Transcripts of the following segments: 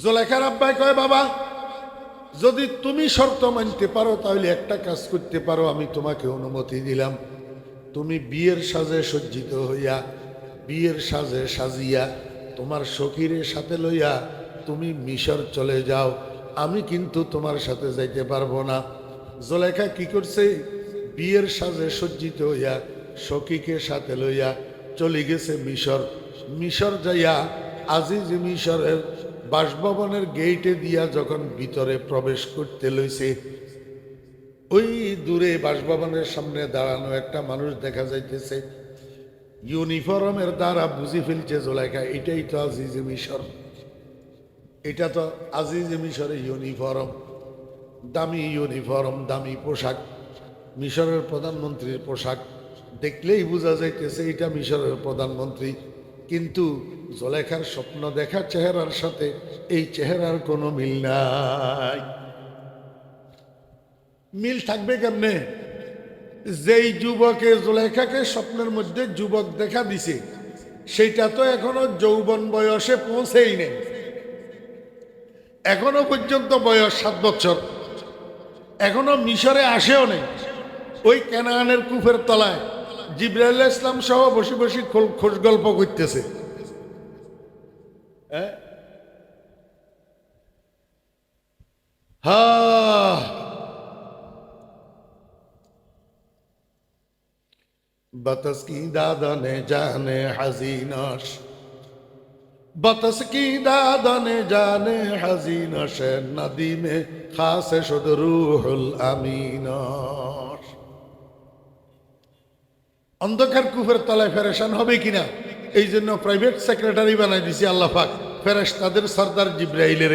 জুলেখার আব্বাই কয়, বাবা যদি তুমি শর্ত মানতে পারো তাহলে একটা কাজ করতে পারো, আমি তোমাকে অনুমতি দিলাম। তুমি বিয়ের সাজে সজ্জিত হইয়া, বিয়ের সাজে সাজিয়া তোমার সখীরের সাথে লইয়া তুমি মিশর চলে যাও, আমি কিন্তু তোমার সাথে যাইতে পারবো না। জুলেখা কি করছে? বিয়ের সাজে সজ্জিত হইয়া সখীকে সাথে লইয়া চলে গেছে মিশর। মিশর যাইয়া আজিজ মিশরের বাসভবনের গেইটে দিয়া যখন ভিতরে প্রবেশ করতে লইছে, ওই দূরে বাসভবনের সামনে দাঁড়ানো একটা মানুষ দেখা যাইতেছে। ইউনিফর্মের দ্বারা বুঝি ফেলছে জুলেখা এটাই তো আজিজ মিশর, এটা তো আজিজ মিশরের ইউনিফর্ম, দামি ইউনিফর্ম, দামি পোশাক, মিশরের প্রধানমন্ত্রীর পোশাক। দেখলেই বোঝা যাইতেছে এটা মিশরের প্রধানমন্ত্রী। কিন্তু জুলেখার স্বপ্ন দেখা চেহারার সাথে এই চেহারার কোনো মিল নাই। মিল থাকবে কেমনে? যেই যুবকে জুলেখাকে স্বপ্নের মধ্যে যুবক দেখা দিছে সেইটা তো এখনো যৌবন বয়সে পৌঁছেই নেই, এখনো পর্যন্ত বয়স 7 বছর, এখনো মিশরে আসেও নেই। ওই কেনানের কুফের তলায় জিবরাইল ইসলাম সহ বসে বসে খোঁজ গল্প করতেছে। बतस की दादने जाने हजीनश, बतस की दादने जाने हजीनश, नदी में खास शुद रूहुल अमीनश। অন্ধকার কুফের তলায় ফেরেশান হবে কিনা এই জন্য প্রাইভেট সেক্রেটারি বানাই দিছি আল্লাহ পাক ফেরেশতাদের সরদার জিবরাইলের।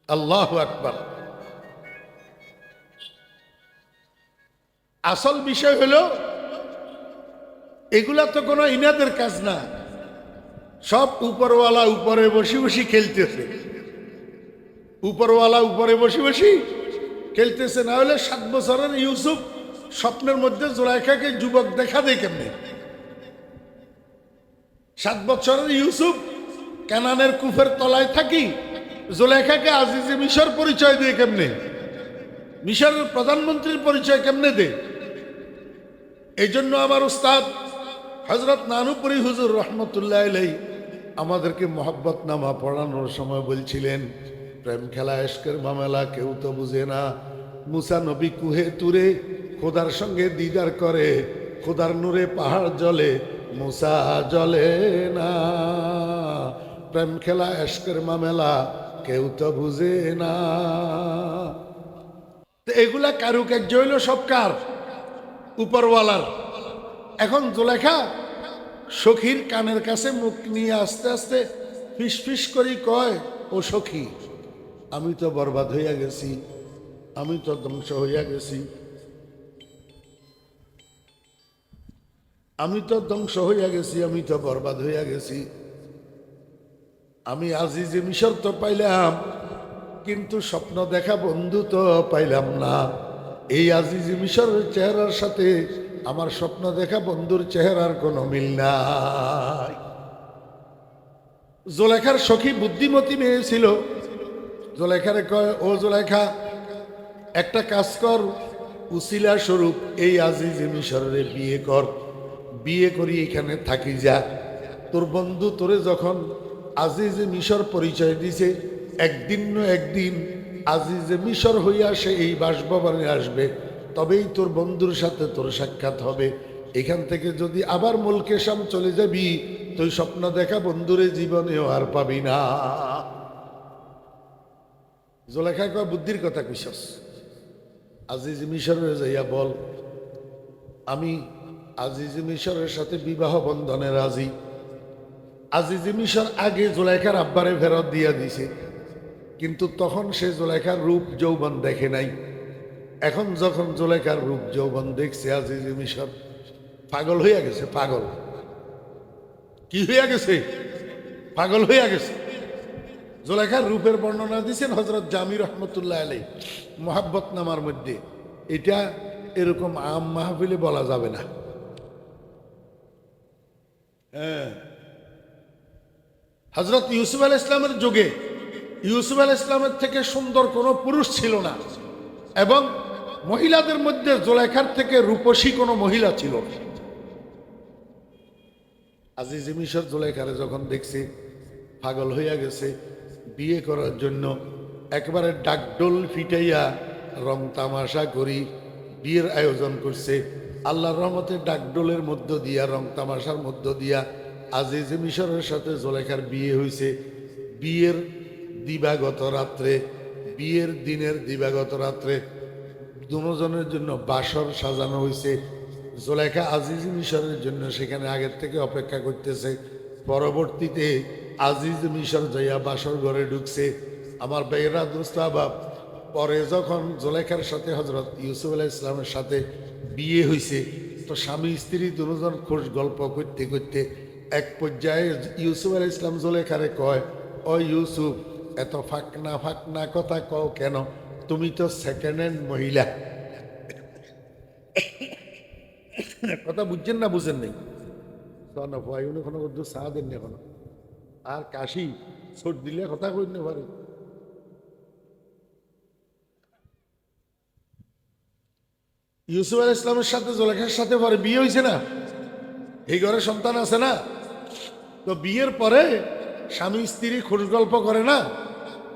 আল্লাহু আকবার। আসল বিষয় হলো এগুলা তো কোনো ইনাদের কাজ না, সব উপরওয়ালা উপরে বসে বসে খেলতেছে, উপরওয়ালা উপরে বসে বসে খেলতেছে। না হলে 7 বছরের ইউসুফ স্বপ্নের মধ্যে জুলেখাকে যুবক দেখা দেয় কেমনে? 7 বছরের ইউসুফ কানানের কুফের তলায় থাকি জুলেখাকে আজিজে মিশর পরিচয় দিয়ে কেমনে? মিশরের প্রধানমন্ত্রীর পরিচয় কেমনে দে? এই জন্য আমার উস্তাদ হযরত নানুপুরি হুজুর রহমতুল্লাহ আলাইহি আমাদেরকে মোহাব্বত নামা পড়ানোর সময় বলছিলেন, প্রেম খেলা ইশকের মামলা কেউ তো বুঝে না। মুসা নবী কুহে তুরে খোদার সঙ্গে দিদার করে, খোদার নূরে পাহাড় জ্বলে, মুসা জ্বলে না। প্রেম খেলা ইশকের মামলা কেউ তো বুঝে না। এগুলা কারুকার্য হইল সব কার? উপরওয়ালার। এখন জুলেখা সখীর কানের কাছে মুখ নিয়ে আস্তে আস্তে ফিস ফিস করি কয়, ও সখী আমি তো বরবাদ হইয়া গেছি, আমি তো ধ্বংস হইয়া গেছি, আমি তো ধ্বংস হইয়া গেছি, আমি তো বরবাদ হইয়া গেছি। আমি আজিজে মিশর তো পাইলাম, কিন্তু স্বপ্ন দেখা বন্ধু তো পাইলাম না। এই আজিজে মিশরের চেহারার সাথে আমার স্বপ্ন দেখা বন্ধুর চেহারার কোনো মিল নাই। জুলেখার সখী বুদ্ধিমতী মেয়ে ছিল। জুলেখারে কয়, ও জুলেখা একটা কাজ কর, উসিলা স্বরূপ এই আজিজে মিশরের বিয়ে কর, বিয়ে করি এখানে থাকি যা। তোর বন্ধু তোরে যখন আজিজে মিশর পরিচয় দিছে, একদিন না একদিন আজিজে মিশর হইয়া সে এই বাসভবনে আসবে, তবেই তোর বন্ধুর সাথে তোর সাক্ষাৎ হবে। এখান থেকে যদি আবার মুলকে শাম চলে যাবি, তুই স্বপ্ন দেখা বন্ধুরে জীবনেও আর পাবি না। জুলেখা কয়, বুদ্ধির কথা কইছস, আজিজ মিশরে যাইয়া বল আমি আজিজ মিশরের সাথে বিবাহ বন্ধনে রাজি। আজিজ মিশর আগে জুলেখার আব্বারে ফেরত দিয়া দিছে, কিন্তু তখন সে জুলেখার রূপ যৌবন দেখে নাই। এখন যখন জুলেখার রূপ যৌবন দেখছে, আজিজ মিশর পাগল হইয়া গেছে। পাগল কি হইয়া গেছে? পাগল হইয়া গেছে। জুলেখার রূপের বর্ণনা দিয়েছেন হযরত জামি রহমতুল্লাহ আলাইহি মোহাব্বত নামার মধ্যে। এটা এরকম আম মাহফিলে বলা যাবে না। হ্যাঁ, হযরত ইউসুফ আলাইহিস সালামের যুগে ইউসুফ আলাইহিস সালামের থেকে সুন্দর কোনো পুরুষ ছিল না, এবং মহিলাদের মধ্যে জুলাইখার থেকে রূপসী কোনো মহিলা ছিল না। আজিজ মিশর জুলাইখারে যখন দেখছে পাগল হইয়া গেছে, বিয়ে করার জন্য একবারে ডাকডোল ফিটাইয়া রং তামাশা করি বিয়ের আয়োজন করছে। আল্লাহর রহমতে ডাকডোলের মধ্য দিয়া, রং তামাশার মধ্য দিয়া আজিজ মিশরের সাথে জুলাইখার বিয়ে হয়েছে। বিয়ের দিবাগত রাত্রে, বিয়ের দিনের দিবাগত রাত্রে দুজনের জন্য বাসর সাজানো হয়েছে। জুলাইখা আজিজ মিশরের জন্য সেখানে আগের থেকে অপেক্ষা করতেছে। পরবর্তীতে আজিজ মিশর যাইয়া বাসর ঘরে ঢুকছে। আমার ভাইয়েরা, দোস্ত আহবাব, পরে যখন জুলাইখার সাথে হযরত ইউসুফ আলাইহিস সালামের সাথে বিয়ে হয়েছে, তো স্বামী স্ত্রী দুজন খোশ গল্প করতে করতে এক পর্যায়ে ইউসুফ আলাইহিস সালাম জুলাইখারে কয়, ও ইউসুফ, এত ফাঁকনা ফাঁকনা কথা কও কেন? তুমি তো সেকেন্ড হ্যান্ড মহিলা। কথা বুঝছেন না বুঝেন নেই? কোনো চা দেন না এখনো, আর কাশি ছোট দিলে কথা কই না পারে। ইউসুফ আলাইহিস সালামের সাথে জুলাইখার সাথে পরে বিয়ে হয়েছে না, এই ঘরে সন্তান আছে না। তো বিয়ের পরে স্বামী স্ত্রী খোঁজ গল্প করে না,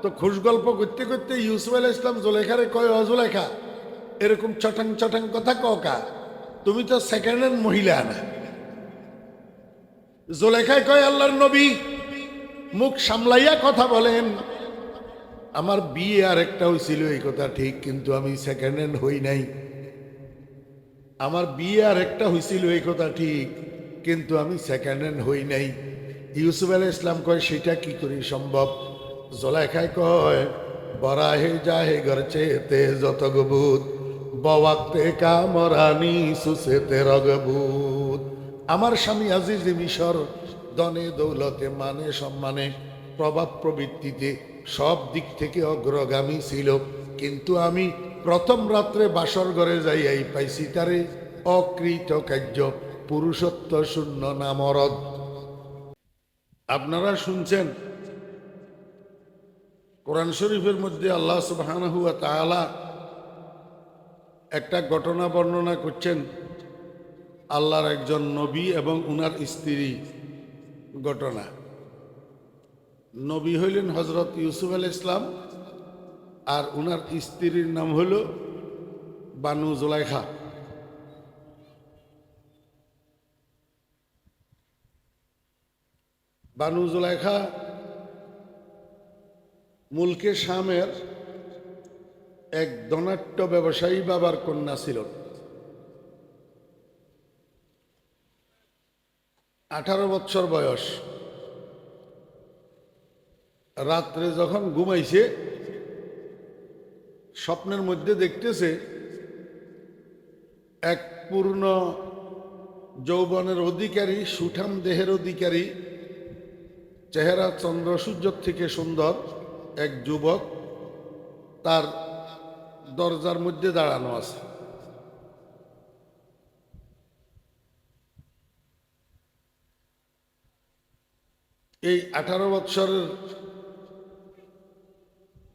তো খোঁজ গল্প করতে করতে ইউসুফ আলাইহিস সালাম জুলাইখারে কয়, ও জুলাইখা, এরকম চটাং চটাং কথা ককা, তুমি তো সেকেন্ড হ্যান্ড মহিলা না। জুলাইখায় কয়, আল্লাহর নবী, মুখ সামলাইয়া কথা বলেন। আমার বিয়ে আর একটা হয়েছিল এই কথা ঠিক, কিন্তু আমি সেকেন্ড হ্যান্ড হই নাই। আমার বিয়ে আর একটা হয়েছিল এই কথা ঠিক, কিন্তু আমি সেকেন্ড হ্যান্ড হই নাই। ইউসুফ আলাইহিস সালাম কয়, সেটা কি করে সম্ভব? জুলাইখায় কয়, বরাহে জাহে গরচে তে যত গবুত বওয়াক্তে কামরানি সুসেতে রগবুত। আমার স্বামী আজিজ মিশর ধনে দৌলতে, মানে সম্মানে, প্রভাব প্রবৃত্তিতে সব দিক থেকে অগ্রগামী ছিল, কিন্তু আমি প্রথম রাত্রে বাসর ঘরে যাইয়াই পাইছি তারে অকৃতকার্য, পুরুষত্ব শূন্য, নামরদ। আপনারা শুনছেন কোরআন শরীফের মধ্যে আল্লাহ সুবহানাহু ওয়া তাআলা একটা ঘটনা বর্ণনা করছেন। আল্লাহর একজন নবী এবং উনার স্ত্রী ঘটনা। নবী হইলেন হযরত ইউসুফ আলাইহিস সালাম, আর উনার স্ত্রীর নাম হইল বানু জুলাইখা। বানু জুলাইখা মুলকে শামের এক ধনাঢ্য ব্যবসায়ী বাবার কন্যা ছিল। 18 বছর বয়স। রাত্রে যখন ঘুমাইছে, স্বপ্নের মধ্যে দেখতেছে এক পূর্ণ যৌবনের অধিকারী, সুঠাম দেহের অধিকারী, চেহারা চন্দ্র সূর্যর থেকে সুন্দর এক যুবক তার দরজার মধ্যে দাঁড়ানো আছে। এই 18 বৎসরের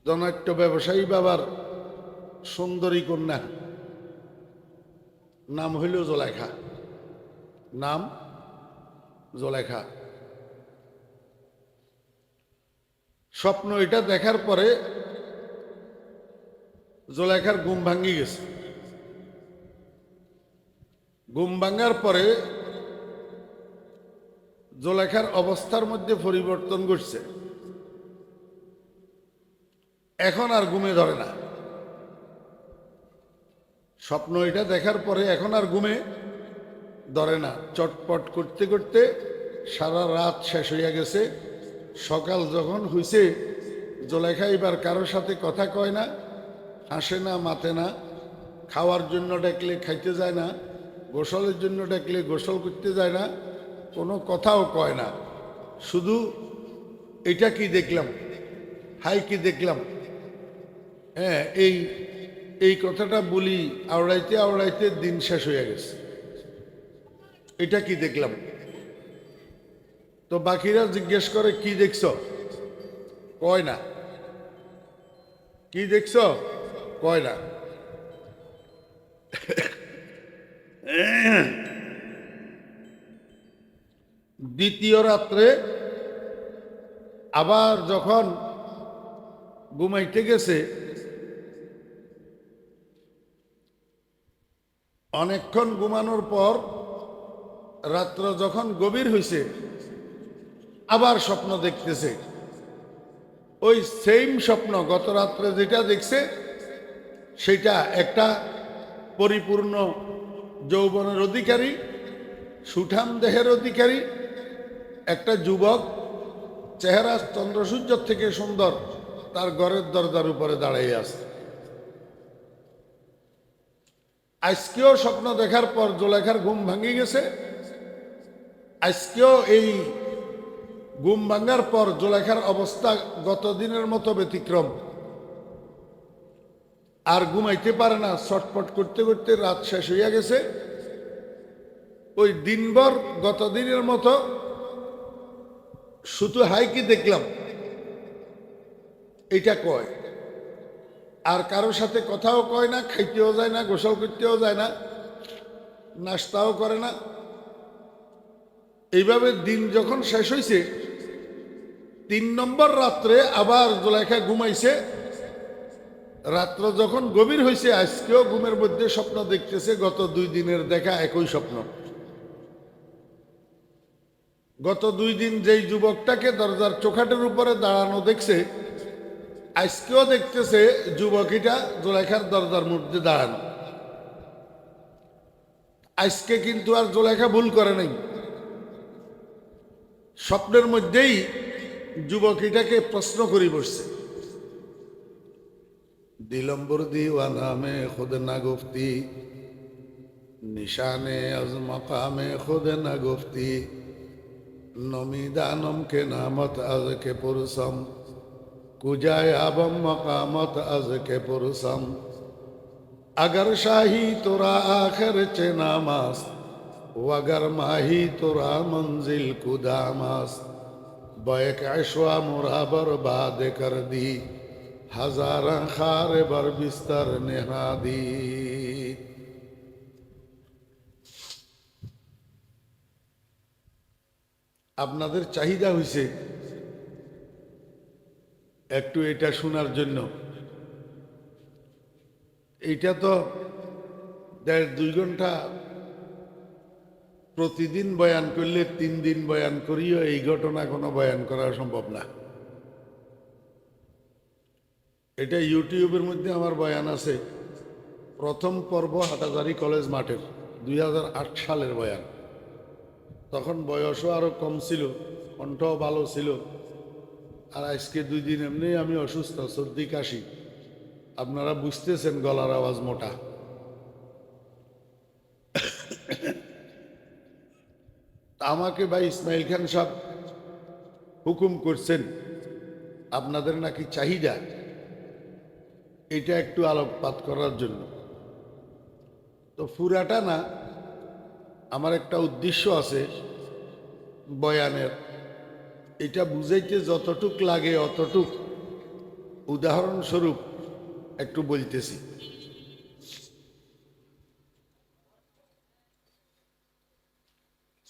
ধনাঢ্য ব্যবসায়ী বাবার সুন্দরী কন্যা নাম হইল জুলাইখা। নাম জুলাইখা। স্বপ্ন এটা দেখার পরে জুলাইখার ঘুম ভাঙ্গি গেছে। ঘুম ভাঙ্গার পরে জুলাইখার অবস্থার মধ্যে পরিবর্তন ঘটছে। এখন আর ঘুমে ধরে না। স্বপ্ন এটা দেখার পরে এখন আর ঘুমে ধরে না। চটপট করতে করতে সারা রাত শেষ হইয়া গেছে। সকাল যখন হইছে, জুলাইখা এবার কারোর সাথে কথা কয় না, হাসে না, মাতে না, খাওয়ার জন্য ডাকলে খাইতে যায় না, গোসলের জন্য ডাকলে গোসল করতে যায় না, কোনো কথাও কয় না। শুধু এটা কি দেখলাম, হাই কি দেখলাম, হ্যাঁ, এই কথাটা বলি আওড়াইতে আওড়াইতে দিন শেষ হয়ে গেছে। এটা কি দেখলাম। তো তো বাকিরা জিজ্ঞেস করে কি দেখছো, কয় না। কি দেখছো, কয় না। দ্বিতীয় রাত্রে আবার যখন ঘুমাইতে গেছে, অনেকক্ষণ ঘুমানোর পর রাত্র যখন গভীর হয়েছে, আবার স্বপ্ন দেখতেছে। ওই সেম স্বপ্ন গত রাত্রে যেটা দেখছে, সেটা একটা পরিপূর্ণ যৌবনের অধিকারী, সুঠাম দেহের অধিকারী একটা যুবক, চেহারা চন্দ্রসূর্যের থেকে সুন্দর, তার ঘরের দরজার উপরে দাঁড়িয়ে আছে। আজকেও স্বপ্ন দেখার পর জুলেখার ঘুম ভাঙে গেছে। আজকেও এই ঘুম ভাঙার পর জুলেখার অবস্থা গত দিনের মতো ব্যতিক্রম। আর ঘুমাইতে পারে না, ছটফট করতে করতে রাত শেষ হইয়া গেছে। ওই দিনভর গত দিনের মতো শুধু হাইকি দেখলাম, এটা কয়। আর কারোর সাথে কথাও কয় না, খাইতেও যায় না, গোসল করতেও যায় না, নাস্তাও করে না। এইভাবে দিন যখন শেষ হয়েছে, 3 নম্বর রাত্রে আবার জুলেখা ঘুমাইছে। রাত্র যখন গভীর হয়েছে, আজকেও ঘুমের মধ্যে স্বপ্ন দেখতেছে, গত 2 দিনের দেখা একই স্বপ্ন। গত 2 দিন যেই যুবকটাকে দরজার চোখাটের উপরে দাঁড়ানো দেখছে, আজকেও দেখতেছে যুবকীটা জুলেখার দরজার মধ্যে দাঁড়ানো। আজকে কিন্তু আর জুলেখা ভুল করে নাই। স্বপ্নের মধ্যেই যুবকীটাকে প্রশ্ন করি বসছে, দিলম্বর দিওয়ানা মে খুদ না গুফতি, নিশানে আজ মকামে খুদ না গুফতি, নমিদানম কে নামত আজ কে পুরুষম, কুজায় আবম মকামত আজ কে পুরুষম, अगर शाही तोरा आखिर चे नामास, वगर माही तोरा मंजिल कुदामास, बैक अशवा मुरा बर्बाद कर दी, हजारा खार बर बिस्तर नेहा दी। আপনাদের চাহিদা হইছে একটু এটা শোনার জন্য। এইটা তো 1.5-2 ঘন্টা প্রতিদিন বয়ান করলে 3 দিন বয়ান করিও এই ঘটনা কোনো বয়ান করা সম্ভব না। এটা ইউটিউবের মধ্যে আমার বয়ান আছে। প্রথম পর্ব হাটাজারি কলেজ মাঠের 2008 সালের বয়ান। তখন বয়সও আরো কম ছিল, কণ্ঠও ভালো ছিল। আর আজকে 2 দিন এমনি আমি অসুস্থ, সর্দি কাশি, আপনারা বুঝতেছেন গলার আওয়াজ মোটা। আমাকে ভাই ইসমাইল খান সাহেব হুকুম করছেন, আপনাদের নাকি চাহিদা, এটা একটু আলোকপাত করার জন্য। তো পুরাটা না, আমার একটা উদ্দেশ্য আছে বয়ানের। এটা বুঝাইতে যতটুক লাগে অতটুক উদাহরণস্বরূপ একটু বলতেছি।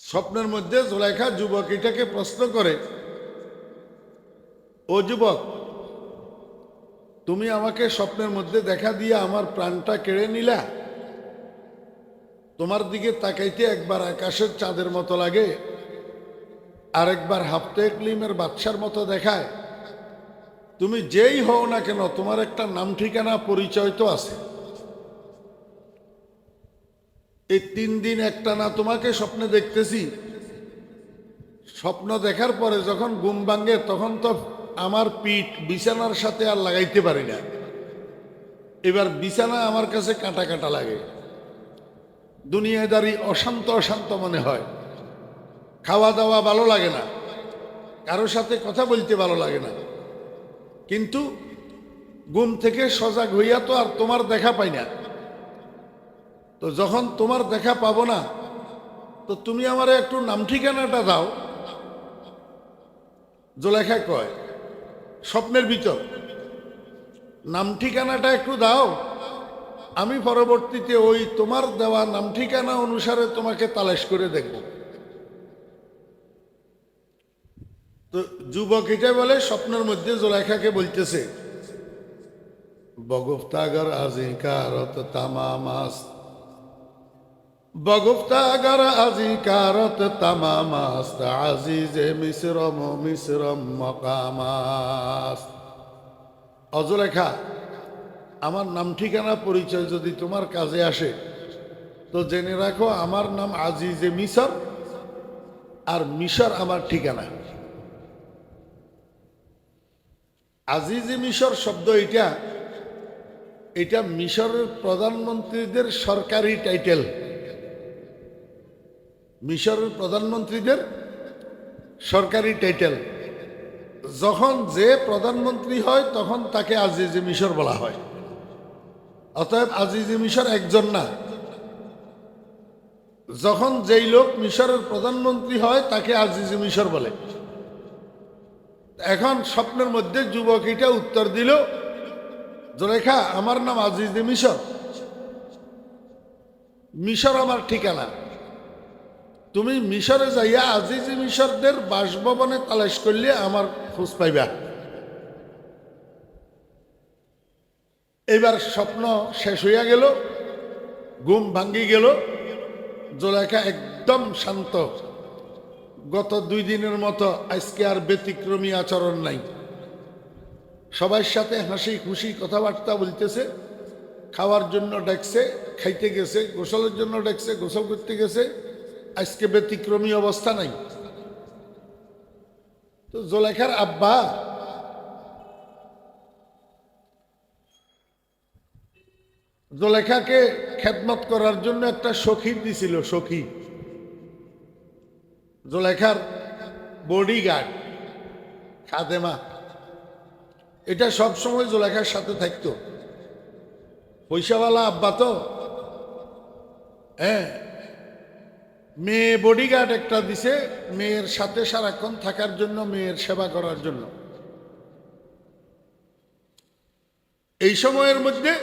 স্বপ্নের মধ্যে জুলেখা যুবকীটাকে প্রশ্ন করে, ও যুবক, তুমি আমাকে স্বপ্নের মধ্যে দেখা দিয়ে আমার প্রাণটা কেড়ে নিলা। তোমার দিকে তাকাইতে একবার আকাশের চাঁদের মতো লাগে, আর একবার হাফতে ক্লিমের বাদশার মতো দেখায়। তুমি যেই হও না কেন, তোমার একটা নাম ঠিকানা পরিচয় তো আছে। এই 3 দিন একটানা তোমাকে স্বপ্নে দেখতেছি। স্বপ্ন দেখার পরে যখন ঘুম ভাঙে, তখন তো আমার পিঠ বিছানার সাথে আর লাগাইতে পারি না। এবার বিছানা আমার কাছে কাঁটা কাঁটা লাগে, দুনিয়াদারি অশান্ত অশান্ত মনে হয়। খাওয়া দাওয়া ভালো লাগে না, কারোর সাথে কথা বলতে ভালো লাগে না। কিন্তু ঘুম থেকে সজাগ হইয়া তো আর তোমার দেখা পাই না। তো যখন তোমার দেখা পাবো না, তো তুমি আমার একটু নাম ঠিকানাটা দাও, জোলেখা কয় স্বপ্নের ভিতর, নাম ঠিকানাটা একটু দাও, আমি পরবর্তীতে ওই তোমার দেওয়া নাম ঠিকানা অনুসারে তোমাকে তালাশ করে দেখব। তো যুবক এটা বলে স্বপ্নের মধ্যে জোলেখাকে বলতেছে, বগুফতাগর আজিকারত তামামাস, বগুফতাগর আজিকারত তামামাস, আজিজে মিসরম মিসরম মকামাস। অজলেখা, আমার নাম ঠিকানা পরিচয় যদি তোমার কাজে আসে তো জেনে রাখো আমার নাম আজিজে মিসর, আর মিশর আমার ঠিকানা। আজিজে মিশর শব্দ এটা মিশরের প্রধানমন্ত্রীদের সরকারি টাইটেল। মিশরের প্রধানমন্ত্রীদের সরকারি টাইটেল। যখন যে প্রধানমন্ত্রী হয় তখন তাকে আজিজে মিশর বলা হয়। অতএব আজিজে মিশর একজন না, যখন যেই লোক মিশরের প্রধানমন্ত্রী হয় তাকে আজিজে মিশর বলে। এখন স্বপ্নের মধ্যে যুবক এটা উত্তর দিল, জোলেখা আমার নাম আজিজে মিশর, মিশর আমার ঠিকানা, তুমি মিশরে যাইয়া আজিজে মিশরদের বাসভবনে তালাশ করলে আমার খোঁজ পাইবা। এবার স্বপ্ন শেষ হইয়া গেল, ঘুম ভাঙ্গি গেল, জোলেখা একদম শান্ত। গত 2 দিনের মতো আজকে আর ব্যতিক্রমী আচরণ নাই, সবার সাথে হাসি খুশি কথাবার্তা বলতেছে, খাওয়ার জন্য ডাকছে, খাইতে গেছে, গোসলের জন্য ডাকছে, গোসল করতে গেছে, আজকে ব্যতিক্রমী অবস্থা নাই। তো জোলেখার আব্বা জোলেখাকে খেদমত করার জন্য একটা সখী দিছিল, সখী, জোলেখার বডিগার্ড, খাদেমা। এটা সবসময় জোলেখার সাথে থাকতো। পয়সাওয়ালা আব্বা তো, হ্যাঁ, মেয়ে বডিগার্ড একটা দিছে মেয়ের সাথে সারাক্ষণ থাকার জন্য, মেয়ের সেবা করার জন্য। এই সময়ের মধ্যে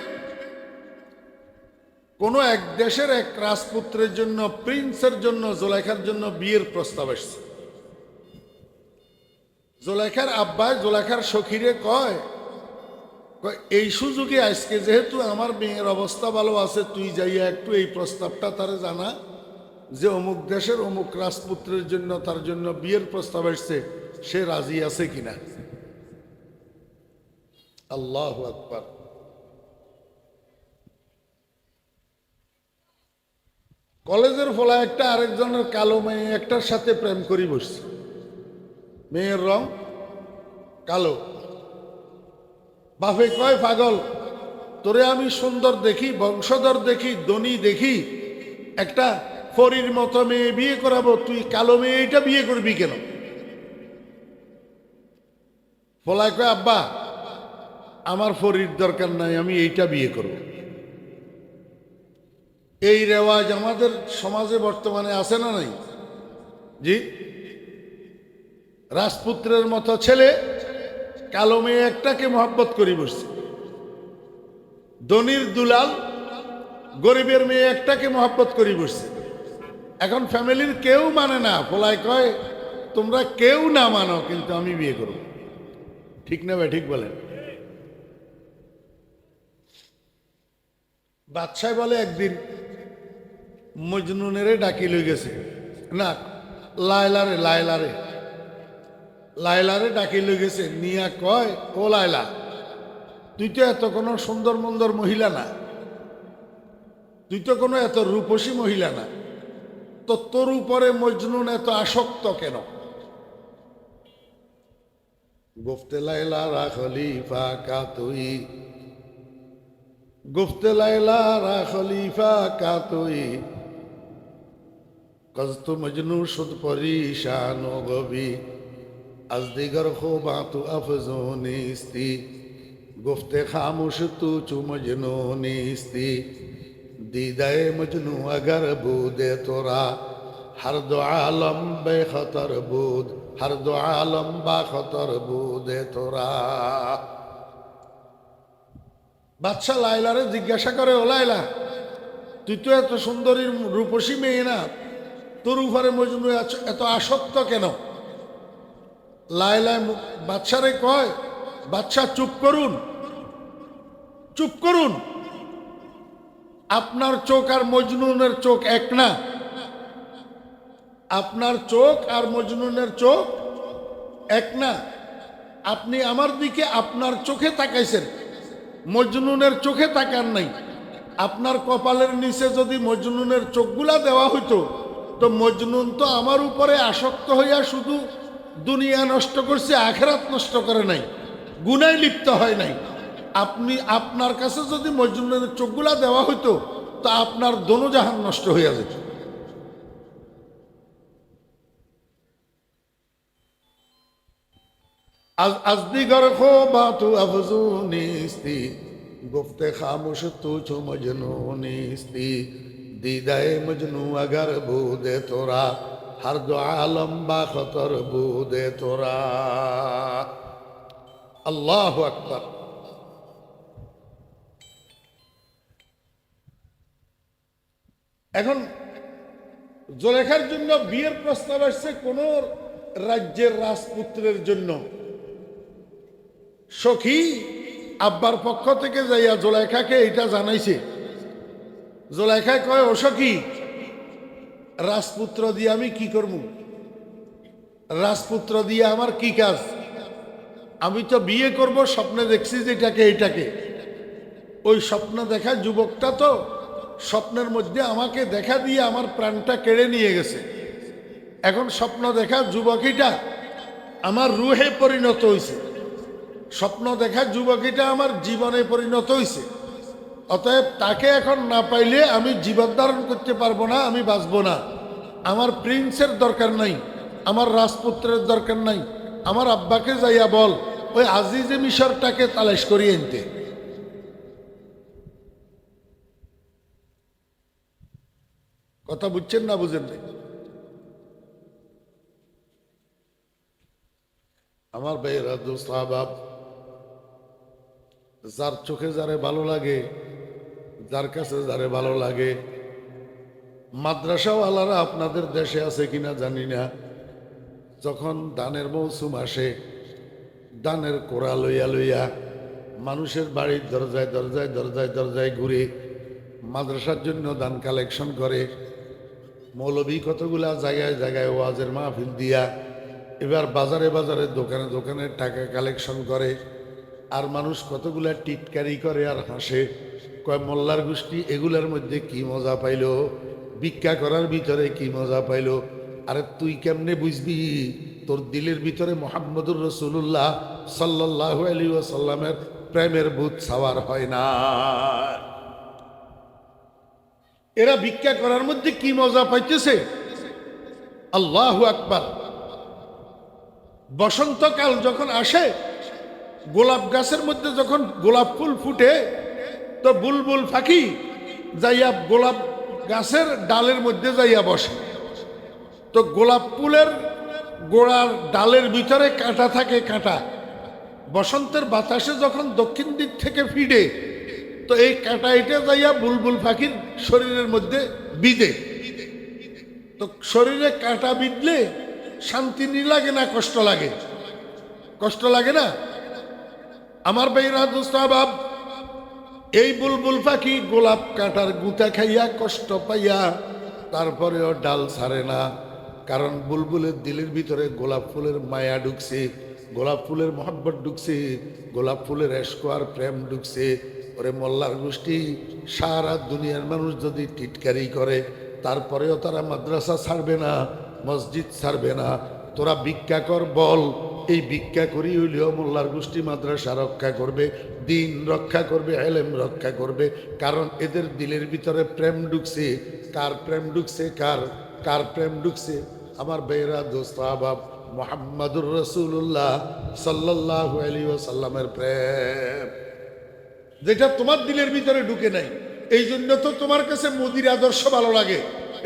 কোন এক দেশের এক রাজপুত্রের জন্য, প্রিন্সের জন্য, জোলেখার জন্য বিয়ের প্রস্তাব আসছে। জোলেখার আব্বাই জোলেখার সখীরে কয়, এই সুযোগে আজকে যেহেতু আমার মেয়ের অবস্থা ভালো আছে, তুই যাইয়া একটু এই প্রস্তাবটা তারে জানা যে অমুক দেশের অমুক রাজপুত্রের জন্য তার জন্য বিয়ের প্রস্তাব আসছে, সে রাজি আছে কিনা। আল্লাহু আকবার। কলেজের ফলা একটা আরেকজনের কালো মেয়ে একটার সাথে প্রেম করি বসছে, মেয়ের রং কালো। বাপে কয়, পাগল, তোরে আমি সুন্দর দেখি, বংশধর দেখি, ধনী দেখি, একটা পরীর মতো মেয়ে বিয়ে করাবো, তুই কালো মেয়ে এটা বিয়ে করবি কেন? ফলায় কয়, আব্বা আমার পরীর দরকার নাই, আমি এইটা বিয়ে করব। এই রেওয়াজ আমাদের সমাজে বর্তমানে আছে না নাই? জি, রাজপুত্রের মতো ছেলে কালো মেয়ে একটাকে মহব্বত করি বসছে, ধনীর দুলাল গরিবের মেয়ে একটাকে মহব্বত করি বসছে। এখন ফ্যামিলির কেউ মানে না, ফলায় কয় তোমরা কেউ না মানো, কিন্তু আমি বিয়ে করব। ঠিক না ভাই? ঠিক বলেন। বাদশাহ বলে একদিন মজনুনেরে ডাকি লই গেছে, না লায়লারে, লায়লারে লায়লারে ডাকি লই গেছে, নিয়া কয়, ও লায়লা, তুই তো এত কোনো সুন্দর মন্দর মহিলা না, তুই তো কোনো এত রূপসী মহিলা না, তো তোর উপরে মজনুন এত আসক্ত কেন? গুফতে লাইলা রা খলিফা কা তুই, গুফতে লাইলা রা খলিফা কা তুই, কজতু মজনু শুদ পরিশান গবি, আজ দিগর খোবা তু আফজো নিস্তি, গুফতে খামোশ তু চু মজনু নিস্তি, दीदाए मजनू अगर बूदे तोरा हर दो आलम बेखतर बूद हर दो आलम बाखतर बुदे तोरा। বাদশা লাইলারে জিজ্ঞাসা করে, ও লাইলা, তুই তো এত সুন্দরী রূপসী মেয়ে না, তোর উপরে মজনু এত আসক্ত কেন? লাইলা বাদশারে কয়, বাদশা চুপ করুন, চুপ করুন, আপনার চোখ আর মজনুনের চোখ এক না। আপনার চোখ আর মজনুনের চোখ এক না। আপনি আমার দিকে আপনার চোখে তাকাইছেন, মজনুনের চোখে তাকান নাই। আপনার কপালের নিচে যদি মজনুনের চোখগুলা দেওয়া হইতো, তো মজনুন তো আমার উপরে আসক্ত হইয়া শুধু দুনিয়া নষ্ট করছে, আখেরাত নষ্ট করে নাই, গুনায় লিপ্ত হয় নাই। আপনি আপনার কাছে যদি মজনুনের চোখগুলা দেওয়া হইতো, তো আপনার দোনো জাহান নষ্ট হইয়া যেত। از دیگر خوبات افزونیستی گفته خاموش تو چو مجنونیستی دیده مجنو اگر بوده تو را هر دو عالم با خطر بوده تو را আল্লাহু আকবার। এখন জুলেখার জন্য বিয়ের প্রস্তাব আসছে কোন রাজ্যের রাজপুত্রের জন্য। সখী আব্বার পক্ষ থেকে যাইয়া জুলেখাকে এটা জানাইছে। জুলেখায় কয়, ও সখী, রাজপুত্র দিয়ে আমি কি করব? রাজপুত্র দিয়ে আমার কি কাজ? আমি তো বিয়ে করব, স্বপ্নে দেখছি যেটাকে এটাকে। ওই স্বপ্ন দেখা যুবকটা তো স্বপ্নের মধ্যে আমাকে দেখা দিয়ে আমার প্রাণটা কেড়ে নিয়ে গেছে। এখন স্বপ্ন দেখা যুবকীটা আমার রুহে পরিণত হয়েছে, স্বপ্ন দেখা যুবকীটা আমার জীবনে পরিণত হয়েছে। অতএব তাকে এখন না পাইলে আমি জীবন ধারণ করতে পারবো না, আমি বাঁচবো না। আমার প্রিন্সের দরকার নাই, আমার রাজপুত্রের দরকার নাই। আমার আব্বাকে যাইয়া বল ওই আজিজে মিশরটাকে তালাশ করিয়ে আনতে। কথা বুঝছেন না বুঝেন নাই? আমার ভাইয়েরা, দোস্ত আহবাব, যার চোখে যারে ভালো লাগে, যার কাছে যারে ভালো লাগে, মাদ্রাসাওয়ালারা আপনাদের দেশে আছে কিনা জানি না, যখন দানের মৌসুম আসে, দানের কোড়া লইয়া লইয়া মানুষের বাড়ির দরজায় দরজায় দরজায় দরজায় ঘুরে মাদ্রাসার জন্য দান কালেকশন করে। মৌলবী কতগুলা জায়গায় জায়গায় ওয়াজের মাহফিল দিয়া, এবার বাজারে বাজারে দোকানে দোকানে টাকা কালেকশন করে। আর মানুষ কতগুলা টিটকারি করে আর হাসে, কয় মোল্লার গোষ্ঠী এগুলার মধ্যে কি মজা পাইল, ভিক্ষা করার ভিতরে কি মজা পাইল। আরে তুই কেমনে বুঝবি? তোর দিলের ভিতরে মুহাম্মদুর রাসূলুল্লাহ সাল্লাল্লাহু আলাইহি ওয়াসাল্লামের প্রেমের ভূত সাওয়ার হয় না। এরা ভিক্ষা করার মধ্যে কি মজা পাইতেছে। আল্লাহু আকবার। বসন্তকাল যখন আসে, গোলাপ গাছের মধ্যে যখন গোলাপ ফুল ফুটে, তো বুলবুল পাখি যাইয়া গোলাপ গাছের ডালের মধ্যে যাইয়া বসে। তো গোলাপ ফুলের গোড়ার ডালের ভিতরে কাঁটা থাকে, কাঁটা বসন্তের বাতাসে যখন দক্ষিণ দিক থেকে ফিরে, তো এই কাঁটা এটা যাইয়া বুলবুল পাখির শরীরের মধ্যে বিঁধে। তো শরীরে কাঁটা বিঁধলে শান্তি নি লাগে না কষ্ট লাগে? কষ্ট লাগে না? আমার ভাইরা, দোস্ত আহবাব, এই বুলবুল পাখি গোলাপ কাঁটার গুঁতা খাইয়া কষ্ট পাইয়া তারপরেও ডাল ছাড়ে না। কারণ বুলবুলের দিলের ভিতরে গোলাপ ফুলের মায়া ঢুকছে, গোলাপ ফুলের মহব্বত ঢুকছে, গোলাপ ফুলের এশক আর প্রেম ঢুকছে। ওরে মোল্লার গোষ্ঠী, সারা দুনিয়ার মানুষ যদি টিটকারি করে, তারপরেও তারা মাদ্রাসা ছাড়বে না, মসজিদ ছাড়বে না। তোরা ভিক্ষা কর, বল এই ভিক্ষা করি হইলেও মোল্লার গোষ্ঠী মাদ্রাসা রক্ষা করবে, দিন রক্ষা করবে, এলেম রক্ষা করবে। কারণ এদের দিলের ভিতরে প্রেম ঢুকছে। কার প্রেম ঢুকছে? কার প্রেম ঢুকছে? আমার ভাইয়েরা, দোস্ত আহবাব, মুহাম্মাদুর রাসূলুল্লাহ সাল্লাল্লাহু আলাইহি ওয়াসাল্লামের প্রেম, যেটা তোমার দিলের ভিতরে ঢুকে নাই। এই জন্য তো তোমার কাছে মোদির আদর্শ ভালো লাগে,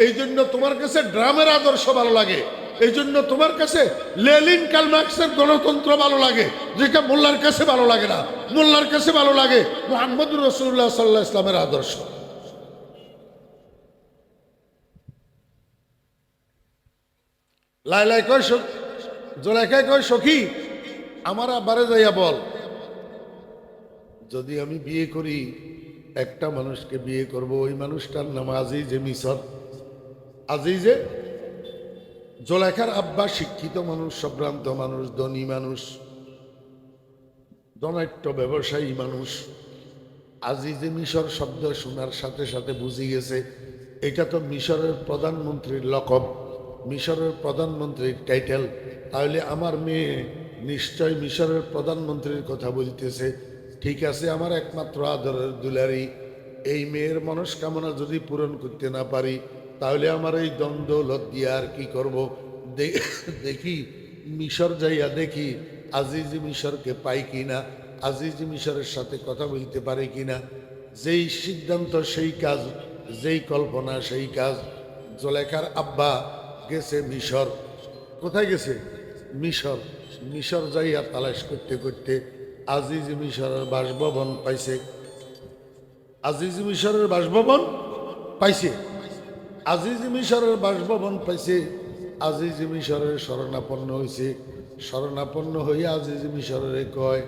এই জন্য তোমার কাছে ড্রামের আদর্শ ভালো লাগে, এই জন্য তোমার কাছে লেনিন কার্ল মার্কসের গণতন্ত্র ভালো লাগে, যেটা মোল্লার কাছে ভালো লাগে না। মোল্লার কাছে ভালো লাগে মুহাম্মদুর রাসূলুল্লাহ সাল্লাল্লাহু আলাইহি ওয়াসাল্লামের আদর্শ। লাইলাই কয় জোলাইখায় কয় সখী আমার আব্বারে যাইয়া বল, যদি আমি বিয়ে করি একটা মানুষকে বিয়ে করব, ওই মানুষটার নাম আজিজে মিশর। আজিজে, জোলাইখার আব্বা শিক্ষিত মানুষ, সম্ভ্রান্ত মানুষ, ধনী মানুষ, ধনাঢ্য ব্যবসায়ী মানুষ। আজিজে মিশর শব্দ শোনার সাথে সাথে বুঝি গেছে এটা তো মিশরের প্রধানমন্ত্রীর লকব, মিশরের প্রধানমন্ত্রীর টাইটেল। তাহলে আমার মেয়ে নিশ্চয় মিশরের প্রধানমন্ত্রীর কথা বলতেছে। ঠিক আছে, আমার একমাত্র আদরের দুলারি, এই মেয়ের মনস্কামনা যদি পূরণ করতে না পারি তাহলে আমার এই দ্বন্দ্বলত দিয়ে আর কি করব। দেখি মিশর যাইয়া দেখি আজিজ মিশরকে পাই কিনা, আজিজ মিশরের সাথে কথা বলতে পারে কিনা। যেই সিদ্ধান্ত সেই কাজ, যেই কল্পনা সেই কাজ। জোলেখার আব্বা গেছে মিশর। কোথায় গেছে? মিশর। মিশর যাইয়া তালাশ করতে করতে আজিজ মিশরের বাসভবন পাইছে। আজিজ মিশরের বাসভবন পাইছে। আজিজ মিশরের বাসভবন পাইছে। আজিজ মিশরের শরণাপন্ন হয়েছে। শরণাপন্ন হইয়া আজিজ মিশরের কয়,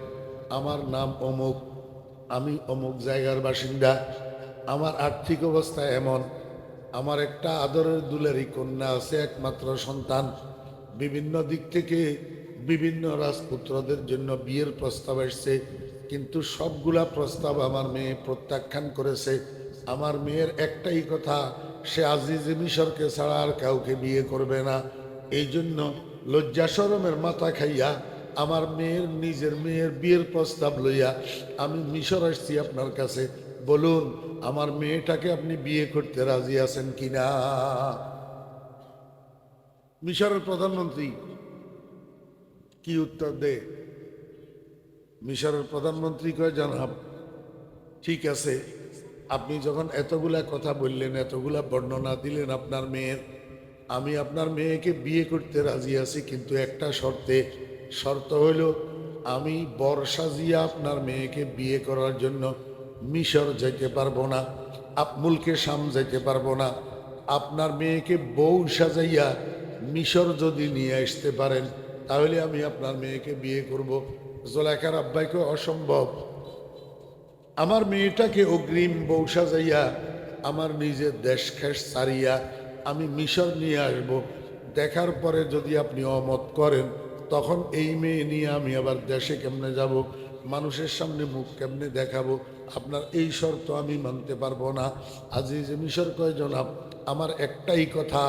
আমার নাম অমুক, আমি অমুক জায়গার বাসিন্দা, আমার আর্থিক অবস্থা এমন, আমার একটা আদরের দুলারি কন্যা আছে, একমাত্র সন্তান। বিভিন্ন দিক থেকে বিভিন্ন রাজপুত্রদের জন্য বিয়ের প্রস্তাব আসছে, কিন্তু সবগুলা প্রস্তাব আমার মেয়ে প্রত্যাখ্যান করেছে। আমার মেয়ের একটাই কথা, সে আজিজ মিশরকে ছাড়া আর কাউকে বিয়ে করবে না। এই জন্য লজ্জা শরমের মাথা খাইয়া আমার মেয়ের, নিজের মেয়ের বিয়ের প্রস্তাব লইয়া আমি মিশর আসছি আপনার কাছে। বলুন আমার মেয়েটাকে আপনি বিয়ে করতে রাজি আছেন কিনা? মিশরের প্রধানমন্ত্রী কি উত্তর দে? মিশরের প্রধানমন্ত্রী কয়, জানাব ঠিক আছে, আপনি যখন এতগুলা কথা বললেন, এতগুলা বর্ণনা দিলেন আপনার মেয়ের, আমি আপনার মেয়েকে বিয়ে করতে রাজি আছি, কিন্তু একটা শর্তে। শর্ত হইল আমি বর সাজিয়া আপনার মেয়েকে বিয়ে করার জন্য মিশর যাইতে পারবো না, মুলকে শাম যাইতে পারবো না। আপনার মেয়েকে বউ সাজাইয়া মিশর যদি নিয়ে আসতে পারেন তাহলে আমি আপনার মেয়েকে বিয়ে করব। জোলাইখার আব্বাইকে অসম্ভব, আমার মেয়েটাকে অগ্রিম বউ সাজাইয়া আমার নিজের দেশ খেস ছাড়িয়া আমি মিশর নিয়ে আসব। দেখার পরে যদি আপনি অমত করেন তখন এই মেয়ে নিয়ে আমি আবার দেশে কেমনে যাব, মানুষের সামনে মুখ কেমনে দেখাবো? আপনার এই শর্ত আমি মানতে পারবো না। আজিজ মিশর কয়, জনাব আমার একটাই কথা,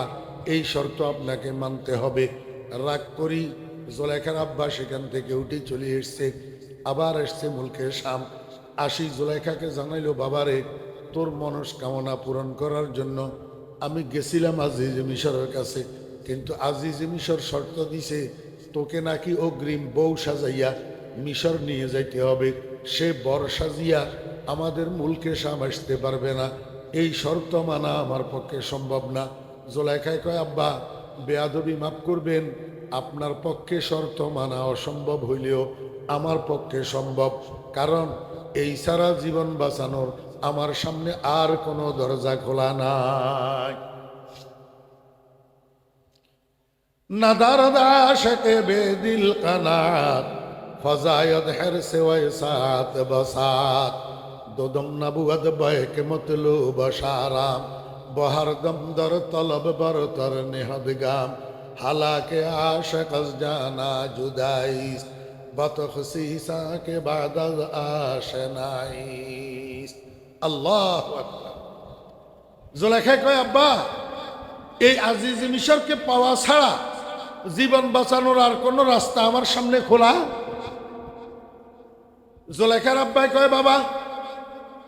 এই শর্ত আপনাকে মানতে হবে। রাগ করি জোলাইখার আব্বা সেখান থেকে উঠে চলে এসছে, আবার এসছে মুলকে শাম। আসি জোলাইখাকে জানাইলো, বাবারে তোর মনস্কামনা পূরণ করার জন্য আমি গেছিলাম আজিজ মিশরের কাছে, কিন্তু আজিজ মিশর শর্ত দিছে তোকে নাকি অগ্রিম বউ সাজাইয়া মিশর নিয়ে যাইতে হবে, সে বর সাজিয়া আমাদের মুলকে শাম আসতে পারবে না। এই শর্ত মানা আমার পক্ষে সম্ভব না। জোলাইখায় কয়, আব্বা বেয়াদবি মাফ করবেন, আপনার পক্ষে শর্ত মানা অসম্ভব হইলেও আমার পক্ষে সম্ভব, কারণ এই সারা জীবন বাঁচানোর আমার সামনে আর কোনো দরজা খোলা নাই। নাদারদা শেখে বেদিল কানাত ফজায়ত হের সেওয়ায় সাত বসাত দোদম নবুয়ত বয়কে মতলু বসারাম বহর দম দর তলব বরতর নেহদগাম হালাকে আশক জানা জুদাইস বতখসিসা के बाद आशनाइस। আল্লাহু আকবার। জোলাইখা কয়, আব্বা এই আজিজ মিশরকে পাওয়া ছাড়া জীবন বাঁচানোর আর কোনো রাস্তা আমার সামনে খোলা? জোলাইখার আব্বাই কয়, বাবা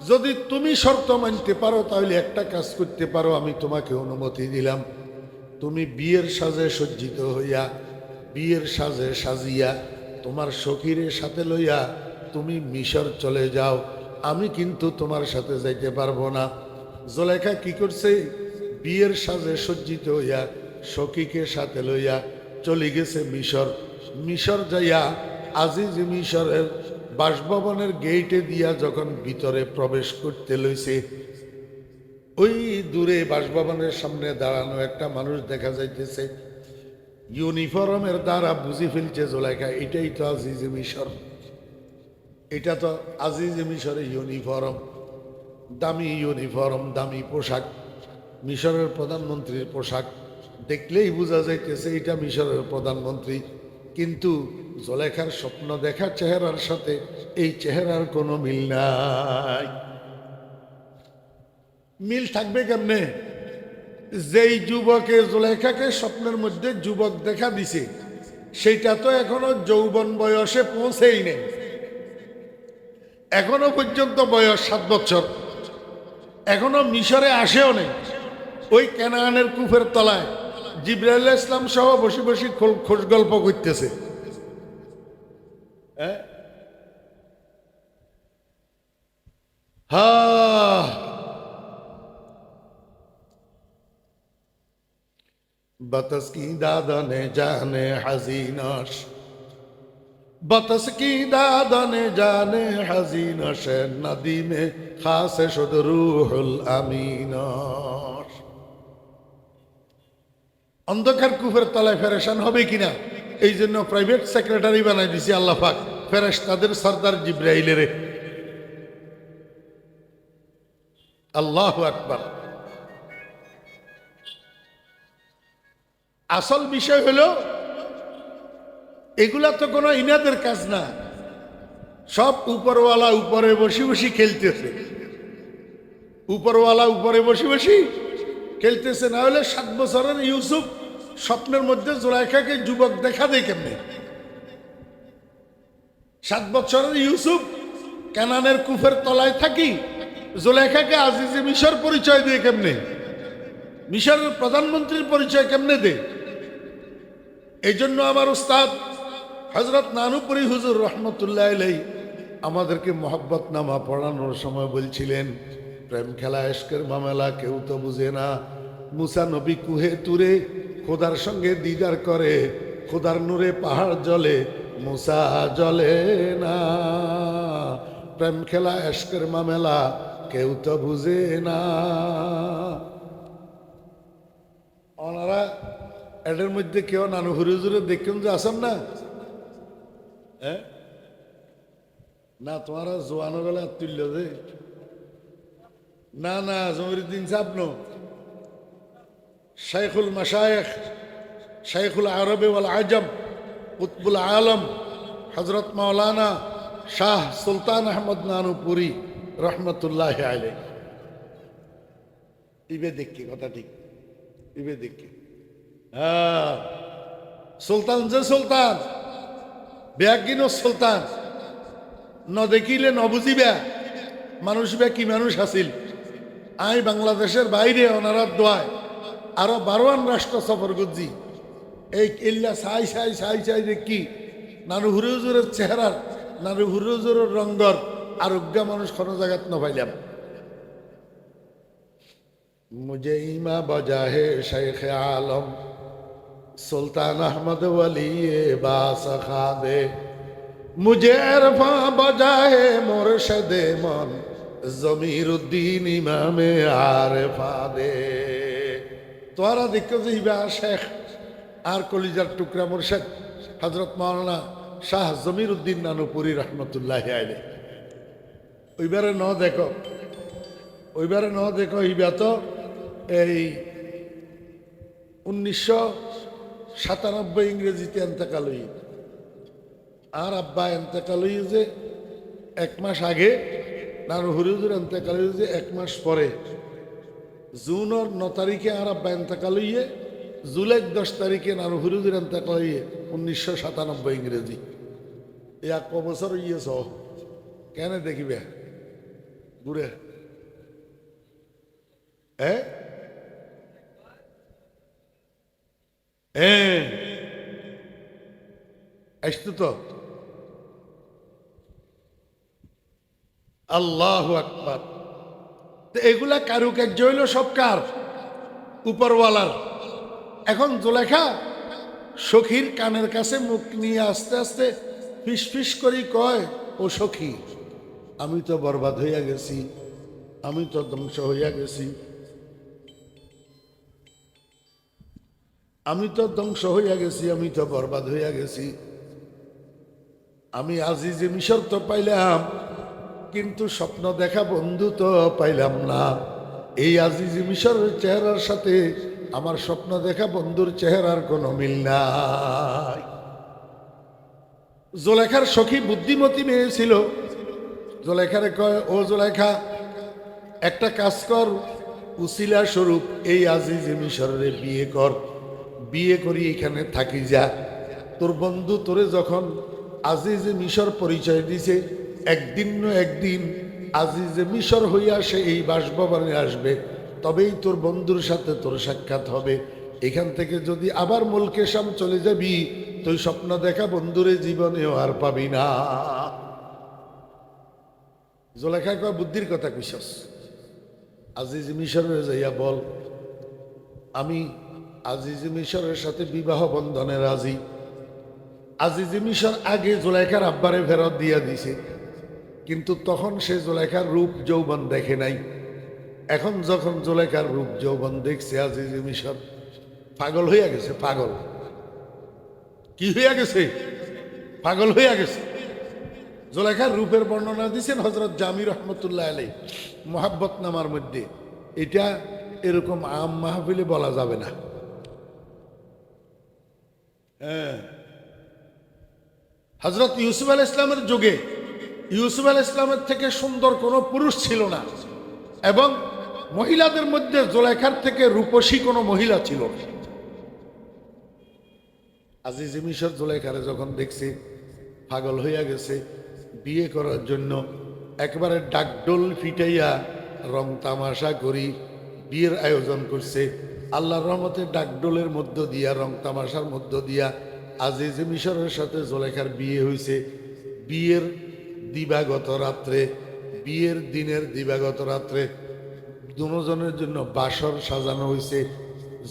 যদি তুমি শর্ত মানতে পারো তাহলে একটা কাজ করতে পারো, আমি তোমাকে অনুমতি দিলাম, তুমি বিয়ের সাজে সজ্জিত হইয়া, বিয়ের সাজে সাজিয়া তোমার সখীরের সাথে লইয়া তুমি মিশর চলে যাও, আমি কিন্তু তোমার সাথে যাইতে পারবো না। জোলাইখা কি করছে? বিয়ের সাজে সজ্জিত হইয়া সখীকে সাথে লইয়া চলে গেছে মিশর। মিশর যাইয়া আজিজ মিশরের বাসভবনের গেইটে দিয়া যখন ভিতরে প্রবেশ করতে লইছে, ওই দূরে বাসভবনের সামনে দাঁড়ানো একটা মানুষ দেখা যাইতেছে। ইউনিফর্মের দ্বারা বুঝি ফেলছে জোলাইখা এটাই তো আজিজ মিশর, এটা তো আজিজ মিশরের ইউনিফর্ম, দামি ইউনিফর্ম, দামি পোশাক, মিশরের প্রধানমন্ত্রীর পোশাক। দেখলেই বোঝা যাইতেছে এটা মিশরের প্রধানমন্ত্রী। কিন্তু জোলেখার স্বপ্ন দেখা চেহারার সাথে এই চেহারার কোনো মিল নাই। মিল থাকবে কেমনে? যেই যুবকে জোলেখাকে স্বপ্নের মধ্যে যুবক দেখা দিছে সেইটা তো এখনো যৌবন বয়সে পৌঁছেই নেই, এখনো পর্যন্ত বয়স 7 বছর, এখনো মিশরে আসেও নেই। ওই কেনানের কুফের তলায় জিবরাইল ইসলাম সহ বসে বসে খোঁজ গল্প করতেছে। बतस की दादने जाने हजीनश, बतस की दादने जाने हजीनश, नदी में खास शुद रूहुल अमीनश। অন্ধকার কুফের তলায় ফেরেশান হবে কিনা এই জন্য প্রাইভেট সেক্রেটারি বানাই দিছি আল্লাহ পাক ফেরেশতাদের সরদার জিবরাইলের। আল্লাহু আকবার। আসল বিষয় হলো এগুলা তো কোনো ইনাদের কাজ না, সব উপরওয়ালা উপরে বসে বসে খেলতেছে, উপরওয়ালা উপরে বসে বসে খেলতেছে। না হলে 7 বছরের ইউসুফ স্বপ্নের মধ্যে জোলাইখাকে যুবক দেখা দেয় কেমনে? 7 বছরের ইউসুফ কানানের কুফের তলায় থাকি জোলাইখাকে আজিজে মিশর পরিচয় দিয়ে কেমনে? মিশরের প্রধানমন্ত্রীর পরিচয় কেমনে দে? এই জন্য আমার উস্তাদ হযরত নানুপুরি হুজুর রহমতুল্লাহ আলাইহি আমাদেরকে মোহাব্বত নামা পড়ানোর সময় বলছিলেন, প্রেম খেলা ইশকের মামলা কেউ তো বুঝে না। মুসা নবী কুহে তুরে খোদার সঙ্গে দিদার করে, খোদার নূরে পাহাড় জ্বলে, মুসা জ্বলে না। প্রেম খেলা ইশকের মামলা কেউ তো বুঝে না। ওনারা এদের মধ্যে কেউ নানু হুজুরে দেখুন যে আসেন না, না তোমারা জোয়ানো বেলা তুলল যে না না জমিরুদ্দিন সাহেব শাইখুল মাশায়েখ, শাইখুল আরবে ওয়াল আজম, কুতবুল আলম হজরত মাওলানা শাহ সুলতান আহমদ নানুপুরি রহমতুল্লাহ আলাইহি। ইবে দেখি কথা ঠিক, ইবে দেখি। হ্যাঁ, সুলতান যে সুলতান ব্যাগিন সুলতান ন দেখিলে ন বুঝিবা মানুষ বে কি মানুষ আসিল। আই বাংলাদেশের বাইরে ওনারা দোয়ায় আরো 12 রাষ্ট্র সফর করছি। এই ইল্লা সাই সাই সাই সাই দেখি নানু হুজুরের চেহারার, নানু হুজুরের রঙ্গর আরোগ্য মানুষ কোনো জায়গাত ন পাইলাম। মুঝে ইমা বজা হে শেখ আলম সুলতান আহমদ ওয়ালি বাসখা দে, মুঝে ইরফা বজা হে মুর্শিদে মন জমিরুদ্দিন ইমামে আরেফা দে। তোরা দেখো যে ইবা শেখ আর কলিজার টুকরা মুর্শিদ হযরত মাওলানা শাহ জমিরুদ্দিন নানুপুরি রহমতুল্লাহ আলাইহি। ওইবারে ন দেখো, ওইবারে ন দেখো ইবা তো এই 1997 ইংরেজিতে এন্তেকাল হই, আর আব্বা এন্তেকাল হই যে 1 মাস আগে, নানু হুজুর এন্তেকাল হই যে 1 মাস পরে জুনের 9 তারিখে আর আব্বা এন্তেকাল হইয়ে, জুলাই 10 তারিখে নানু হুজুর এন্তেকাল হইয়ে 1997 ইংরেজি। এক বছর হইয়েছ কেন দেখিবে বুড়ে? আসতো তো। আল্লাহু আকবার। এগুলা কারুকার্য হইল সব কার? উপরওয়ালার। এখন জুলেখা সখীর কানের কাছে মুখ নিয়ে আস্তে আস্তে ফিস ফিস করি কয়, ও সখী, আমি তো বরবাদ হইয়া গেছি, আমি তো ধ্বংস হইয়া গেছি, আমি তো ধ্বংস হইয়া গেছি, আমি তো বরবাদ হইয়া গেছি। আমি আজিজে মিশর তো পাইলাম, কিন্তু স্বপ্ন দেখা বন্ধু তো পাইলাম না। এই আজিজে মিশরের চেহারার সাথে আমার স্বপ্ন দেখা বন্ধুর চেহারার কোনো মিল নাই। জুলেখার সখী বুদ্ধিমতী মেয়ে ছিল। জুলেখারে কয়, ও জুলেখা, একটা কাজ কর, উসিলা স্বরূপ এই আজিজে মিশরের বিয়ে কর, বিয়ে করি এখানে থাকি যা। তোর বন্ধু তোরে যখন আজিজে মিশর পরিচয় দিছে, একদিন না একদিন আজিজে মিশর হইয়া সে এই বাসভবনে আসবে, তবেই তোর বন্ধুর সাথে তোর সাক্ষাৎ হবে। এখান থেকে যদি আবার মুলকে শাম চলে যাবি, তুই স্বপ্ন দেখা বন্ধুরে জীবনেও আর পাবি না। জুলেখা কয়, বুদ্ধির কথা কইছস, আজিজ মিশরে যাইয়া বল আমি আজিজ মিশরের সাথে বিবাহ বন্ধনে রাজি। আজিজ মিশর আগে জুলেখার আব্বারে ফেরত দিয়া দিছে, কিন্তু তখন সে জুলেখার রূপ যৌবন দেখে নাই। এখন যখন জুলেখার রূপ যৌবন দেখছে, আজিজ মিশর পাগল হইয়া গেছে। পাগল কি হইয়া গেছে? পাগল হইয়া গেছে। জুলেখার রূপের বর্ণনা দিচ্ছেন হযরত জামি রহমতুল্লাহ আলাইহি মুহাব্বত নামার মধ্যে। এটা এরকম আম মাহফিলে বলা যাবে না। হ্যাঁ, হযরত ইউসুফ আলাইহিস সালামের যুগে ইউসুফ আলাইহিস সালামের থেকে সুন্দর কোনো পুরুষ ছিল না, এবং মহিলাদের মধ্যে জুলেখার থেকে রূপসী কোনো মহিলা ছিল না। আজিজ মিশর জুলেখারে যখন দেখছে, পাগল হইয়া গেছে। বিয়ে করার জন্য একবারে ডাকডোল ফিটাইয়া রং তামাশা করি বিয়ের আয়োজন করছে। আল্লাহর রহমতে ডাকডোলের মধ্য দিয়া, রং তামাশার মধ্য দিয়া আজিজ মিশরের সাথে জুলেখার বিয়ে হয়েছে। বিয়ের দিবাগত রাত্রে, বিয়ের দিনের দিবাগত রাত্রে দুজনের জন্য বাসর সাজানো হয়েছে।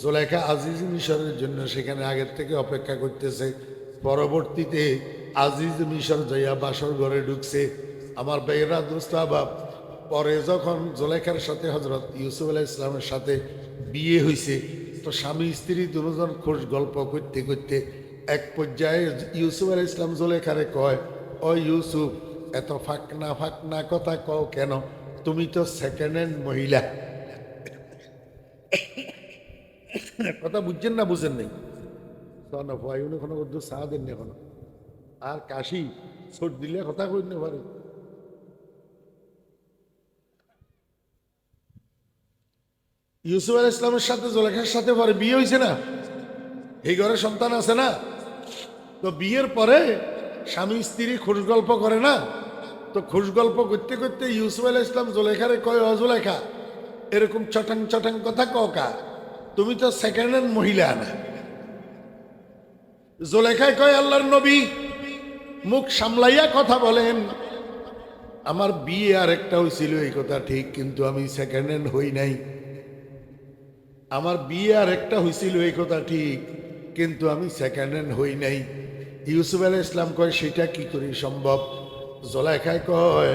জুলেখা আজিজ মিশরের জন্য সেখানে আগের থেকে অপেক্ষা করতেছে। পরবর্তীতে আজিজ মিশর যাইয়া বাসর ঘরে ঢুকছে। আমার ভাইয়েরা, দোস্ত আহবাব, পরে যখন জুলেখার সাথে হযরত ইউসুফ আলাইহিস সালামের সাথে বিয়ে হয়েছে, তো স্বামী স্ত্রী দুজন খোশ গল্প করতে করতে এক পর্যায়ে ইউসুফ আলাইহিস সালাম জুলেখারে কয়, ও ইউসুফ, এত ফাঁকনা ফাঁকনা কথা কও কেন? তুমি তো সেকেন্ড হ্যান্ড মহিলা। কথা বুঝছেন না বুঝেন নেই? চা দেন এখন, আর কাশি ছোট দিলে কথা কইতে পারে। ইউসুফ আলাইহিস সালামের সাথে জুলেখার সাথে পরে বিয়ে হয়েছে না, এই ঘরে সন্তান আছে না। তো বিয়ের পরে স্বামী স্ত্রী খোঁজ গল্প করে না, তো খোঁজ গল্প করতে করতে ইউসুফ আলাইহিস সালাম জুলেখারে কয়, ও জুলেখা, এরকম চটাং চটাং কথা ককা, তুমি তো সেকেন্ড হ্যান্ড মহিলা না। জুলেখায় কয়, আল্লাহর নবী, মুখ সামলাইয়া কথা বলেন। আমার বিয়ে আর একটা হয়েছিল এই কথা ঠিক, কিন্তু আমি সেকেন্ড হ্যান্ড হই নাই। আমার বিয়ে আর একটা হয়েছিল এই কথা ঠিক, কিন্তু আমি সেকেন্ড হ্যান্ড হই নাই। ইউসুফ আলাইহিস সালাম কয়, সেটা কি করে সম্ভব? জুলেখায় কয়,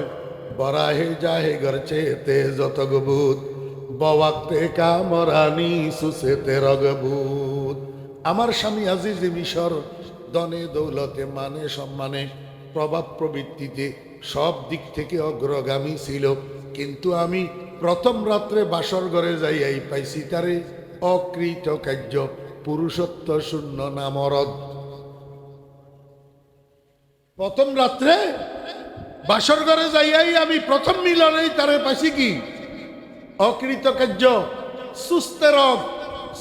বরাহে জাহে গরচে তে যত গবুত বওয়াক্তে কামরানি সুসেতে রগবুত। আমার স্বামী আজিজ মিশর ধনে দৌলতে, মানে সম্মানে, প্রভাব প্রবৃত্তিতে সব দিক থেকে অগ্রগামী ছিল, কিন্তু আমি প্রথম রাত্রে বাসর ঘরে যাইয়াই পাইছি তারে অকৃতকার্য, পুরুষত্ব শূন্য, নামরদ। প্রথম রাত্রে বাসর ঘরে যাইয়াই আমি প্রথম মিলনেই তারে পাইছি কি? অকৃতকার্য, সুস্থেরগ।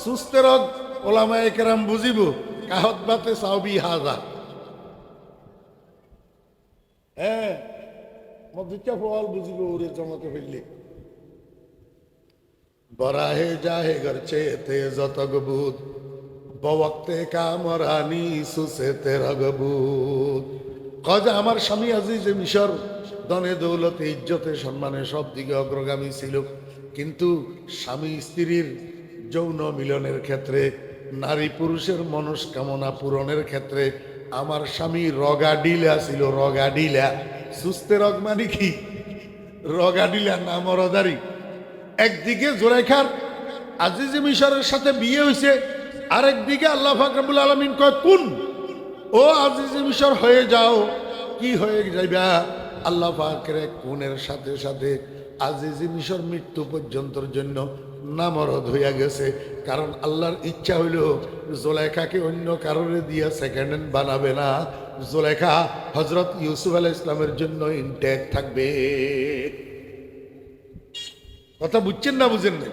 সুস্থেরগ ওলামায়ে কেরাম বুঝিব, কাহত বাতে সাউবি হাজা। হ্যাঁ, মদিচা ফল বুঝিব ওরে জমাতে ফেললে। বরাহে জাহে গরচে তে যত গবুত বওয়াক্তে কামরানি সুসেতে রগবুত। কজ আমার স্বামী আজিজ মিশর ধনে দৌলতে, ইজ্জতে, সম্মানে সব দিকে অগ্রগামী ছিল, কিন্তু স্বামী স্ত্রীর যৌন মিলনের ক্ষেত্রে নারী পুরুষের মনস্কামনা পূরণের ক্ষেত্রে আমার স্বামী রগাডিলা ছিল, রগাডিলা। সুস্থে রগ মানে কি? রগাডিলা না মরদারি। একদিকে জোলেখার আজিজে মিশরের সাথে বিয়ে হয়েছে, আরেকদিকে আল্লাহ পাক রব্বুল আলামিন কয় কুন, ও আজিজে মিশর হয়ে যাও। কি হয়ে যাইবা? আল্লাহ পাকের কুনের সাথে সাথে আজিজে মিশর মৃত্যু পর্যন্তর জন্য নামরদ হইয়া গেছে। কারণ আল্লাহর ইচ্ছা হইল জোলেখাকে অন্য কারণে দিয়া সেকেন্ড হ্যান্ড বানাবে না, জোলেখা হজরত ইউসুফ আলাইহিস ইসলামের জন্য ইনট্যাক্ট থাকবে। কথা বুঝছেন না বুঝেন না?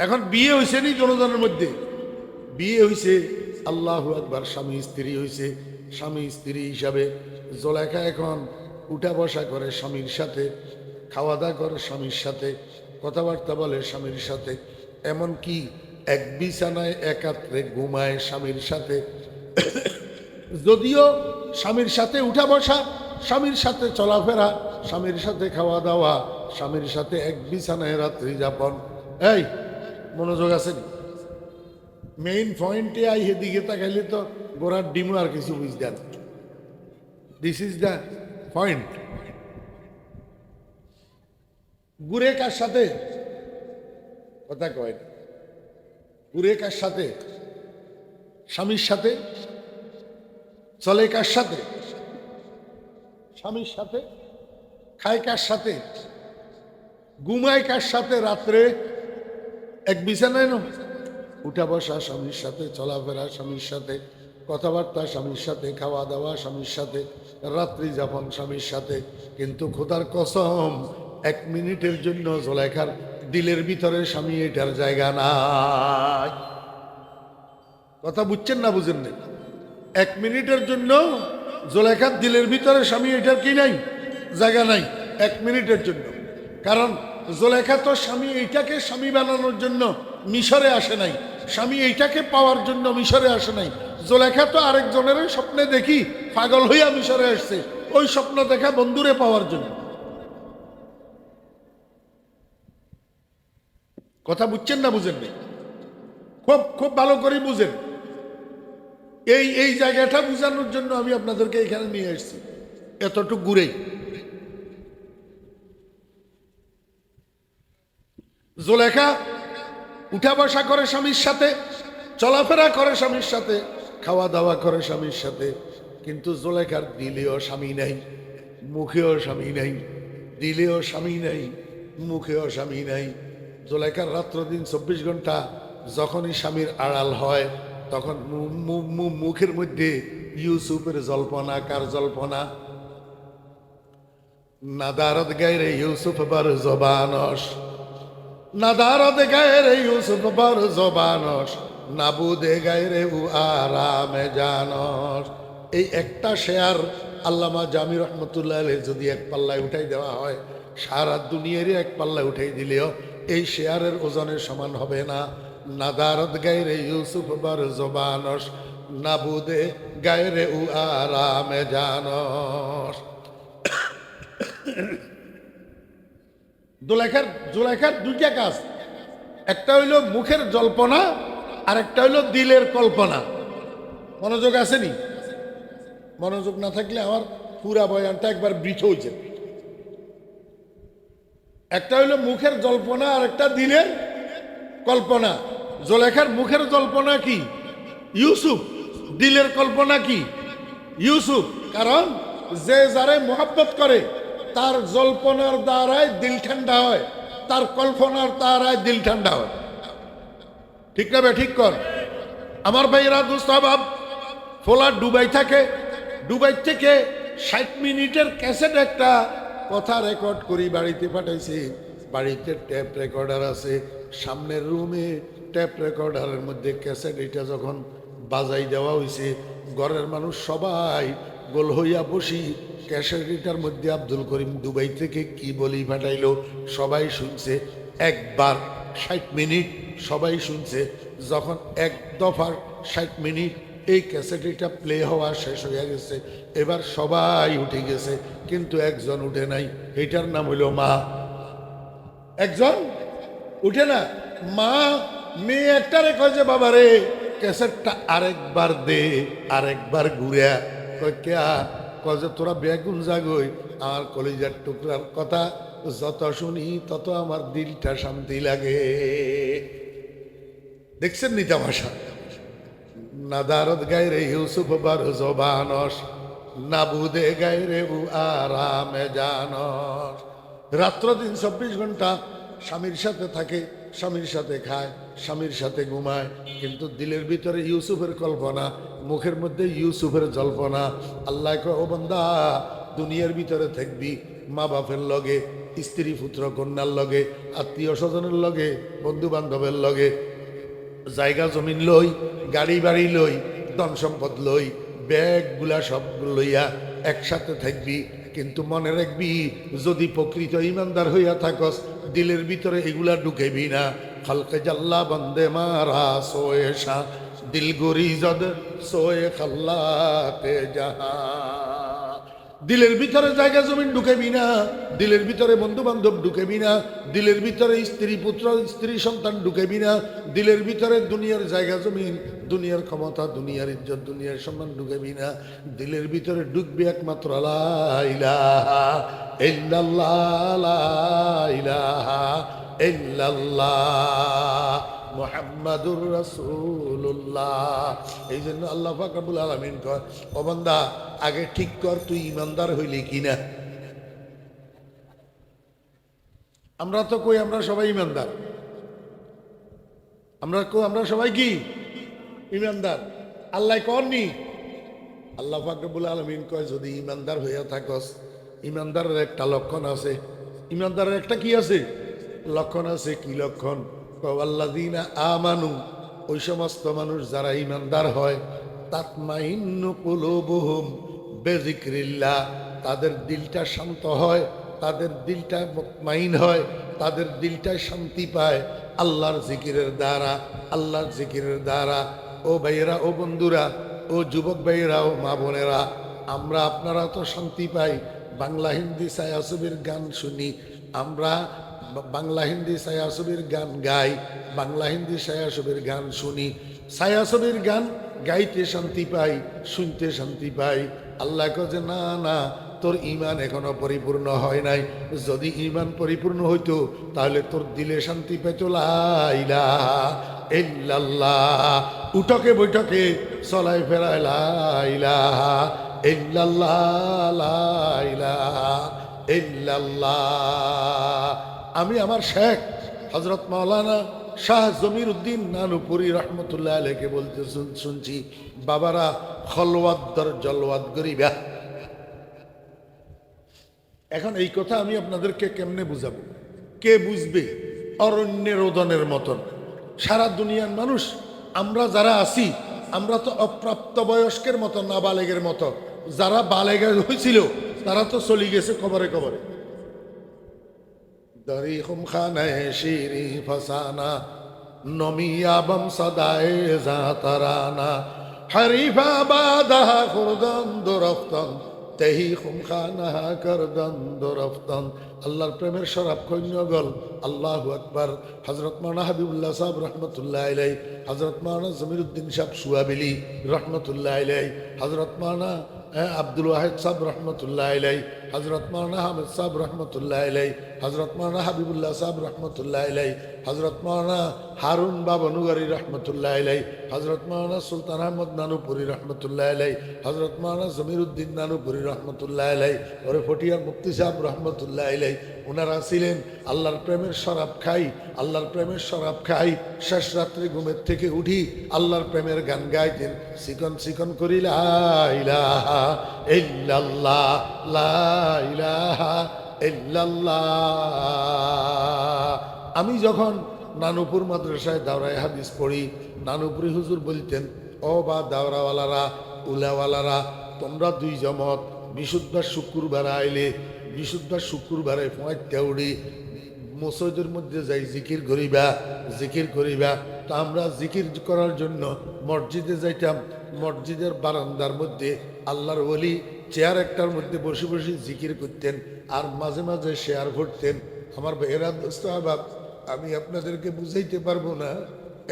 এখন বিয়ে হয়েছে নি জনজনের মধ্যে, বিয়ে হয়েছে, আল্লাহু আকবার, স্বামী স্ত্রী হয়েছে। স্বামী স্ত্রী হিসাবে জোলেখা এখন উঠা বসা করে স্বামীর সাথে, খাওয়া দাওয়া করে স্বামীর সাথে, কথাবার্তা বলে স্বামীর সাথে, এমনকি এক বিছানায় একাত্রে ঘুমায় স্বামীর সাথে। যদিও স্বামীর সাথে উঠা বসা, স্বামীর সাথে চলাফেরা, স্বামীর সাথে খাওয়া দাওয়া, স্বামীর সাথে এক বিছানায় রাত্রি যাপন। এই মনোযোগ আছে? মেইন পয়েন্টে আই হেদিকে তাকাইলে তো গোড়ার ডিমু আর কিছু বুঝতেন। This is the point. গুরে কার সাথে? কথা কয়, গুরে কার সাথে? স্বামীর সাথে। চলে কার সাথে? স্বামীর সাথে। খায় কার সাথে? ঘুমায় কার সাথে? রাত্রে এক বিছানায় না, উঠা বসা স্বামীর সাথে, চলাফেরা স্বামীর সাথে, কথাবার্তা স্বামীর সাথে, খাওয়া দাওয়া স্বামীর সাথে, রাত্রি যাপন স্বামীর সাথে। কিন্তু খোদার কসম, এক মিনিটের জন্য জোলেখার দিলের ভিতরে স্বামী এটার জায়গা নাই। কথা বুঝছেন না বুঝেন না? এক মিনিটের জন্য জোলেখার দিলের ভিতরে স্বামী এটার কি নাই? জায়গা নাই এক মিনিটের জন্য। কারণ জোলেখা তো স্বামী এইটাকে স্বামী বানানোর জন্য মিশরে আসে নাই, স্বামী এইটাকে পাওয়ার জন্য মিশরে আসে নাই। জোলেখা তো আরেকজনের স্বপ্নে দেখি পাগল হইয়া মিশরে আসছে, ওই স্বপ্ন দেখা বন্ধুরে পাওয়ার জন্য। কথা বুঝছেন না বুঝেন না? খুব খুব ভালো করে বুঝেন। এই জায়গাটা বুঝানোর জন্য আমি আপনাদেরকে এখানে নিয়ে এসেছি, এতটুকু ঘুরেই। জোলেখা উঠা বসা করে স্বামীর সাথে, চলাফেরা করে স্বামীর সাথে, খাওয়া দাওয়া করে স্বামীর সাথে, কিন্তু জোলেখার দিলেও স্বামী নাই, মুখেও স্বামী নাই। দিলেও স্বামী নাই, মুখেও স্বামী নাই। জোলেখার রাত্র দিন 24 ঘন্টা যখনই স্বামীর আড়াল হয়, তখন মুখের মধ্যে ইউসুফের জল্পনা। কার জল্পনা? নাদারত গায়রে ইউসুফ বার জবানস, নাদারত গায়রে ইউসুফ বার জবানস, নাবুদে গায়রে উ আরামে জানস। এই একটা শেয়ার আল্লামা জামি রহমতুল্লাহ আলাইহি যদি এক পাল্লায় উঠাই দেওয়া হয়, সারা দুনিয়ারই এক পাল্লায় উঠাই দিলেও এই শেয়ারের ওজনের সমান হবে না। নাদারত গায়রে ইউসুফ বার জবানস, নাবুদে গায়রে উ আরামে জানস। জোলেখার দুইটা কাজ, একটা হইল মুখের জল্পনা, আর একটা হইল দিলের কল্পনা। মনোযোগ আসেনি? মনোযোগ না থাকলে আমার পুরা বয়ানটা একবার বৃথ হয়েছে। একটা হইল মুখের জল্পনা, আর একটা দিলের কল্পনা। জোলেখার মুখের জল্পনা কি? ইউসুফ। দিলের কল্পনা কি? ইউসুফ। কারণ যে যারে মোহাব্বত করে তার জল্পনার দ্বারাই দিল ঠান্ডা হয়, তার কল্পনার দ্বারাই দিল ঠান্ডা হয়। ঠিক না? ঠিক কর আমার ভাইয়েরা, দুস্তাবাব ফোলা দুবাই থাকে, দুবাই থেকে 60 মিনিটের ক্যাসেট একটা কথা রেকর্ড করি বাড়িতে পাঠাইছি। বাড়িতে ট্যাপ রেকর্ডার আছে, সামনের রুমে ট্যাপ রেকর্ডারের মধ্যে ক্যাসেট এটা যখন বাজাই দেওয়া হয়েছে, ঘরের মানুষ সবাই গোল হইয়া বসি ক্যাসেটটার মধ্যে আব্দুল করিম দুবাই থেকে কি বলি পাঠাইলো সবাই শুনছে। একবার 60 মিনিট সবাই শুনছে। যখন এক দফার 60 মিনিট এই ক্যাসেটটা প্লে হওয়া শেষ হয়ে গেছে, এবার সবাই উঠে গেছে, কিন্তু একজন উঠে নাই। এটার নাম হইল মা। একজন উঠে না। মা মেয়ে একটারে কয় যে বাবা রে ক্যাসেটটা আরেকবার দে, আরেকবার ঘুরিয়া। কয় কেয়া? কয় যে তোরা বেগুন জাগই, আমার কলিজার টুকরার কথা যত শুনি তত আমার দিলটা শান্তি লাগে। দেখছেন নি তামাশা? নাদারত গায়রে ইউসুফ বার জবানস, নাবুদে গায়রে উ আরামে জানস। রাত্র দিন 24 ঘন্টা স্বামীর সাথে থাকে, স্বামীর সাথে খায়, স্বামীর সাথে ঘুমায়, কিন্তু দিলের ভিতরে ইউসুফের কল্পনা, মুখের মধ্যে ইউসুফের জল্পনা। আল্লাহ কয় ও বান্দা, দুনিয়ার ভিতরে থাকবি মা বাপের লগে, স্ত্রী পুত্র কন্যার লগে, আত্মীয় স্বজনের লগে, বন্ধু বান্ধবের লগে, জায়গা জমিন লই, গাড়ি বাড়ি লই, ধন সম্পদ লই, ব্যাগগুলা সব লইয়া একসাথে থাকবি। কিন্তু মনে রাখবি, যদি প্রকৃত ইমানদার হইয়া থাকস, দিলের ভিতরে এগুলা ঢুকেবি না। খালকে জাল্লা বন্দে মারা সোয়েশা, দিল গরিজদ সোয়ে খাল্লাতে জাহা। দিলের ভিতরে জায়গা জমিন ঢুকেবি না, দিলের ভিতরে বন্ধু বান্ধব ঢুকেবি না, দিলের ভিতরে স্ত্রী পুত্র স্ত্রী সন্তান ঢুকেবি না, দিলের ভিতরে দুনিয়ার জায়গা জমিন, দুনিয়ার ক্ষমতা, দুনিয়ার ইজ্জত, দুনিয়ার সম্মান ঢুকেবি না। দিলের ভিতরে ঢুকবি একমাত্র লা ইলাহা ইল্লাল্লাহ, লা ইলাহা ইল্লাল্লাহ মুহাম্মাদুর রাসূলুল্লাহ। এই জন্য আল্লাহ পাক রব্বুল আলামিন কয়, ও বান্দা, আগে ঠিক কর তুই ইমানদার হইলি কিনা। আমরা তো কই আমরা সবাই ইমানদার, আমরা সবাই কি ইমানদার? আল্লাহ কননি? আল্লাহ পাক রব্বুল আলামিন কয়, যদি ইমানদার হইয়া থাকস, ইমানদারের একটা লক্ষণ আছে। ইমানদারের একটা কি আছে? লক্ষণ আছে। কি লক্ষণ? আল্লাযীনা আমানু, ওই সমস্ত মানুষ যারা ইমানদার হয়, তাতমাইন্নু কুলুবুহুম বিযিকরিল্লাহ, তাদের দিলটা শান্ত হয়, তাদের দিলটা মুতমাইন হয়, তাদের দিলটা শান্তি পায় আল্লাহর জিকিরের দ্বারা, আল্লাহর জিকিরের দ্বারা। ও ভাইয়েরা, ও বন্ধুরা, ও যুবক ভাইয়েরা, ও মা বোনেরা, আমরা আপনারা তো শান্তি পাই বাংলা হিন্দি ছায়াছবির গান শুনি, আমরা বাংলা হিন্দি ছায়াছবির গান গাই, বাংলা হিন্দি ছায়াছবির গান শুনি। ছায়াছবির গান গাইতে শান্তি পাই, শুনতে শান্তি পাই। আল্লাহ কয় না না, তোর ইমান এখনো পরিপূর্ণ হয় নাই। যদি ইমান পরিপূর্ণ হইতো তাহলে তোর দিলে শান্তি পেত। লা ইলাহা ইল্লাল্লাহ, উঠকে বৈঠকে চলাই ফেরায় লা ইলাহা ইল্লাল্লাহ, লা ইলাহা ইল্লাল্লাহ। আমি আমার শেখ হযরত মাওলানা শাহ জমির উদ্দিন নানুপুরি রহমতুল্লাহ আলাইকে বলতে শুনছি, বাবারা খলওয়াত দর জলওয়াত গরিবা। এখন এই কথা আমি আপনাদেরকে কেমনে বুঝাবো? কে বুঝবে? অরণ্যের রোদনের মতন সারা দুনিয়ার মানুষ আমরা যারা আছি, আমরা তো অপ্রাপ্ত বয়স্কের মতো, নাবালেগের মতো। যারা বালেগা হয়েছিল তারা তো চলে গেছে কবরে কবরে। দারি খানায় শিরি ফসানা, নমিয়া বম সদায়ে জাতারানা, হরিফা বাদাহা খুরদান দুরফতন, তেহি খুমখানা করদান দুরফতন। আল্লাহর প্রেমের শরাব কন্যগল, আল্লাহু আকবার। হযরত মাওলানা হাবিবুল্লাহ সাহেব রহমতুল্লাহ আলাইহি, হযরত মাওলানা জমিরুদ্দিন সাহেব সুয়াবিলি রহমতুল্লাহ আলাইহি, হযরত মাওলানা আব্দুল ওয়াহিদ সাহেব রহমতুল্লাহ আলাইহি, হযরত মাওলানা হামিদ সাহেব রহমতুল্লাহ আলাইহি, হযরত মাওলানা হাবিবুল্লাহ সাহেব রহমতুল্লাহ আলাইহি, হযরত মাওলানা হারুন বাবা নুগারি রহমতুল্লাহ আলাইহি, হযরত মাওলানা সুলতান আহমদ নানুপুরি রহমতুল্লাহ আলাইহি, হযরত মাওলানা জমিরুদ্দিন নানুপুরি রহমতুল্লাহ আলাইহি, ওরে ফটিয়ার মুফতি সাহেব রহমতুল্লাহ আলাইহি। ওনারা ছিলেন আল্লাহর প্রেমের শরাব খাই, আল্লাহর প্রেমের শরাব খাই, শেষ রাত্রে ঘুমের থেকে উঠি আল্লাহর প্রেমের গান গাইতেন, চিকন চিকন করি লা ইলাহা ইল্লাল্লাহ, লা ইলাহা ইল্লাল্লাহ। আমি যখন নানুপুর মাদ্রাসায় দাওরায়ে হাদিস পড়ি, নানুপুরি হুজুর বলতেন, ও বা দাওরাওয়ালারা, উলাওয়ালারা, তোমরা দুই জমত বিশুদ্ধবার শুক্রবার আইলে, বিশুদ্ধবার শুক্রবারে পয়েন্টটা উড়ি মসজিদের মধ্যে যাই জিকির করিবা, জিকির করিবা। তা আমরা জিকির করার জন্য মসজিদে যাইতাম। মসজিদের বারান্দার মধ্যে আল্লাহর ওলি চেয়ার একটার মধ্যে বসে বসে জিকির করতেন, আর মাঝে মাঝে শেয়ার করতেন। আমার ভাইয়েরা, দোস্ত আহবাব, আমি আপনাদেরকে বুঝাইতে পারবো না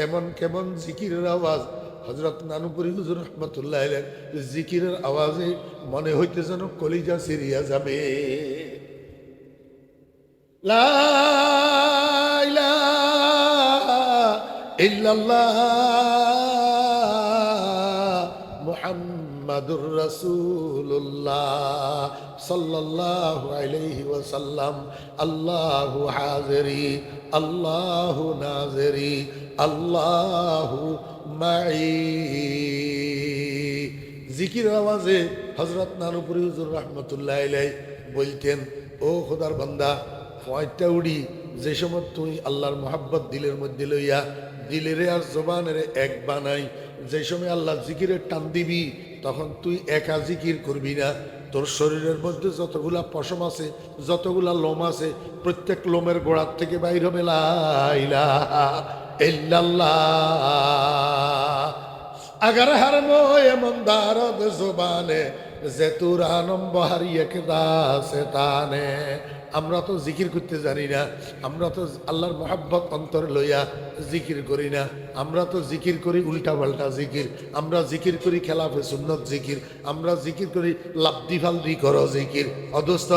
এমন কেমন জিকিরের আওয়াজ হযরত নানুপুরি হুজুর রহমতুল্লাহ আলাইহি জিকিরের আওয়াজে মনে হইতে যেন কলিজা সিরিয়া যাবে। লা ইলাহা ইল্লাল্লাহ মুহাম্মাদুর রাসূলুল্লাহ সাল্লাল্লাহু আলাইহি ওয়াসাল্লাম। আল্লাহু হাজিরি আল্লাহু নাজিরি আল্লাহু মাই। জিকির আওয়াজে হযরত নানুপুরি হুজুর রহমতুল্লাহ আলাইহি বলতেন, ও খোদার বান্দা, পয়টা উড়ি যে সময় তুই আল্লাহর মোহাব্বত দিলের মধ্যে লইয়া দিলেরে আর জবানেরে এক বানাই, যে সময় আল্লাহ জিকিরের টান দিবি তখন তুই একা জিকির করবি না, তোর শরীরের মধ্যে যতগুলা পশম আছে, যতগুলা লোম আছে, প্রত্যেক লোমের গোড়ার থেকে বাইর হবে লা ইলাহা ইল্লাল্লাহ। अगर हर मोए मंदारद जुबाने जेतुरानम बहारिया के दासे ताने। আমরা তো জিকির করতে জানি না, আমরা তো আল্লাহর মোহাব্বত অন্তর লইয়া জিকির করি না, আমরা তো জিকির করি উল্টা পাল্টা জিকির, আমরা জিকির করি খেলাফে সুন্নত জিকির, আমরা জিকির করি লাবদি ফালদি করো জিকির। অদস্ত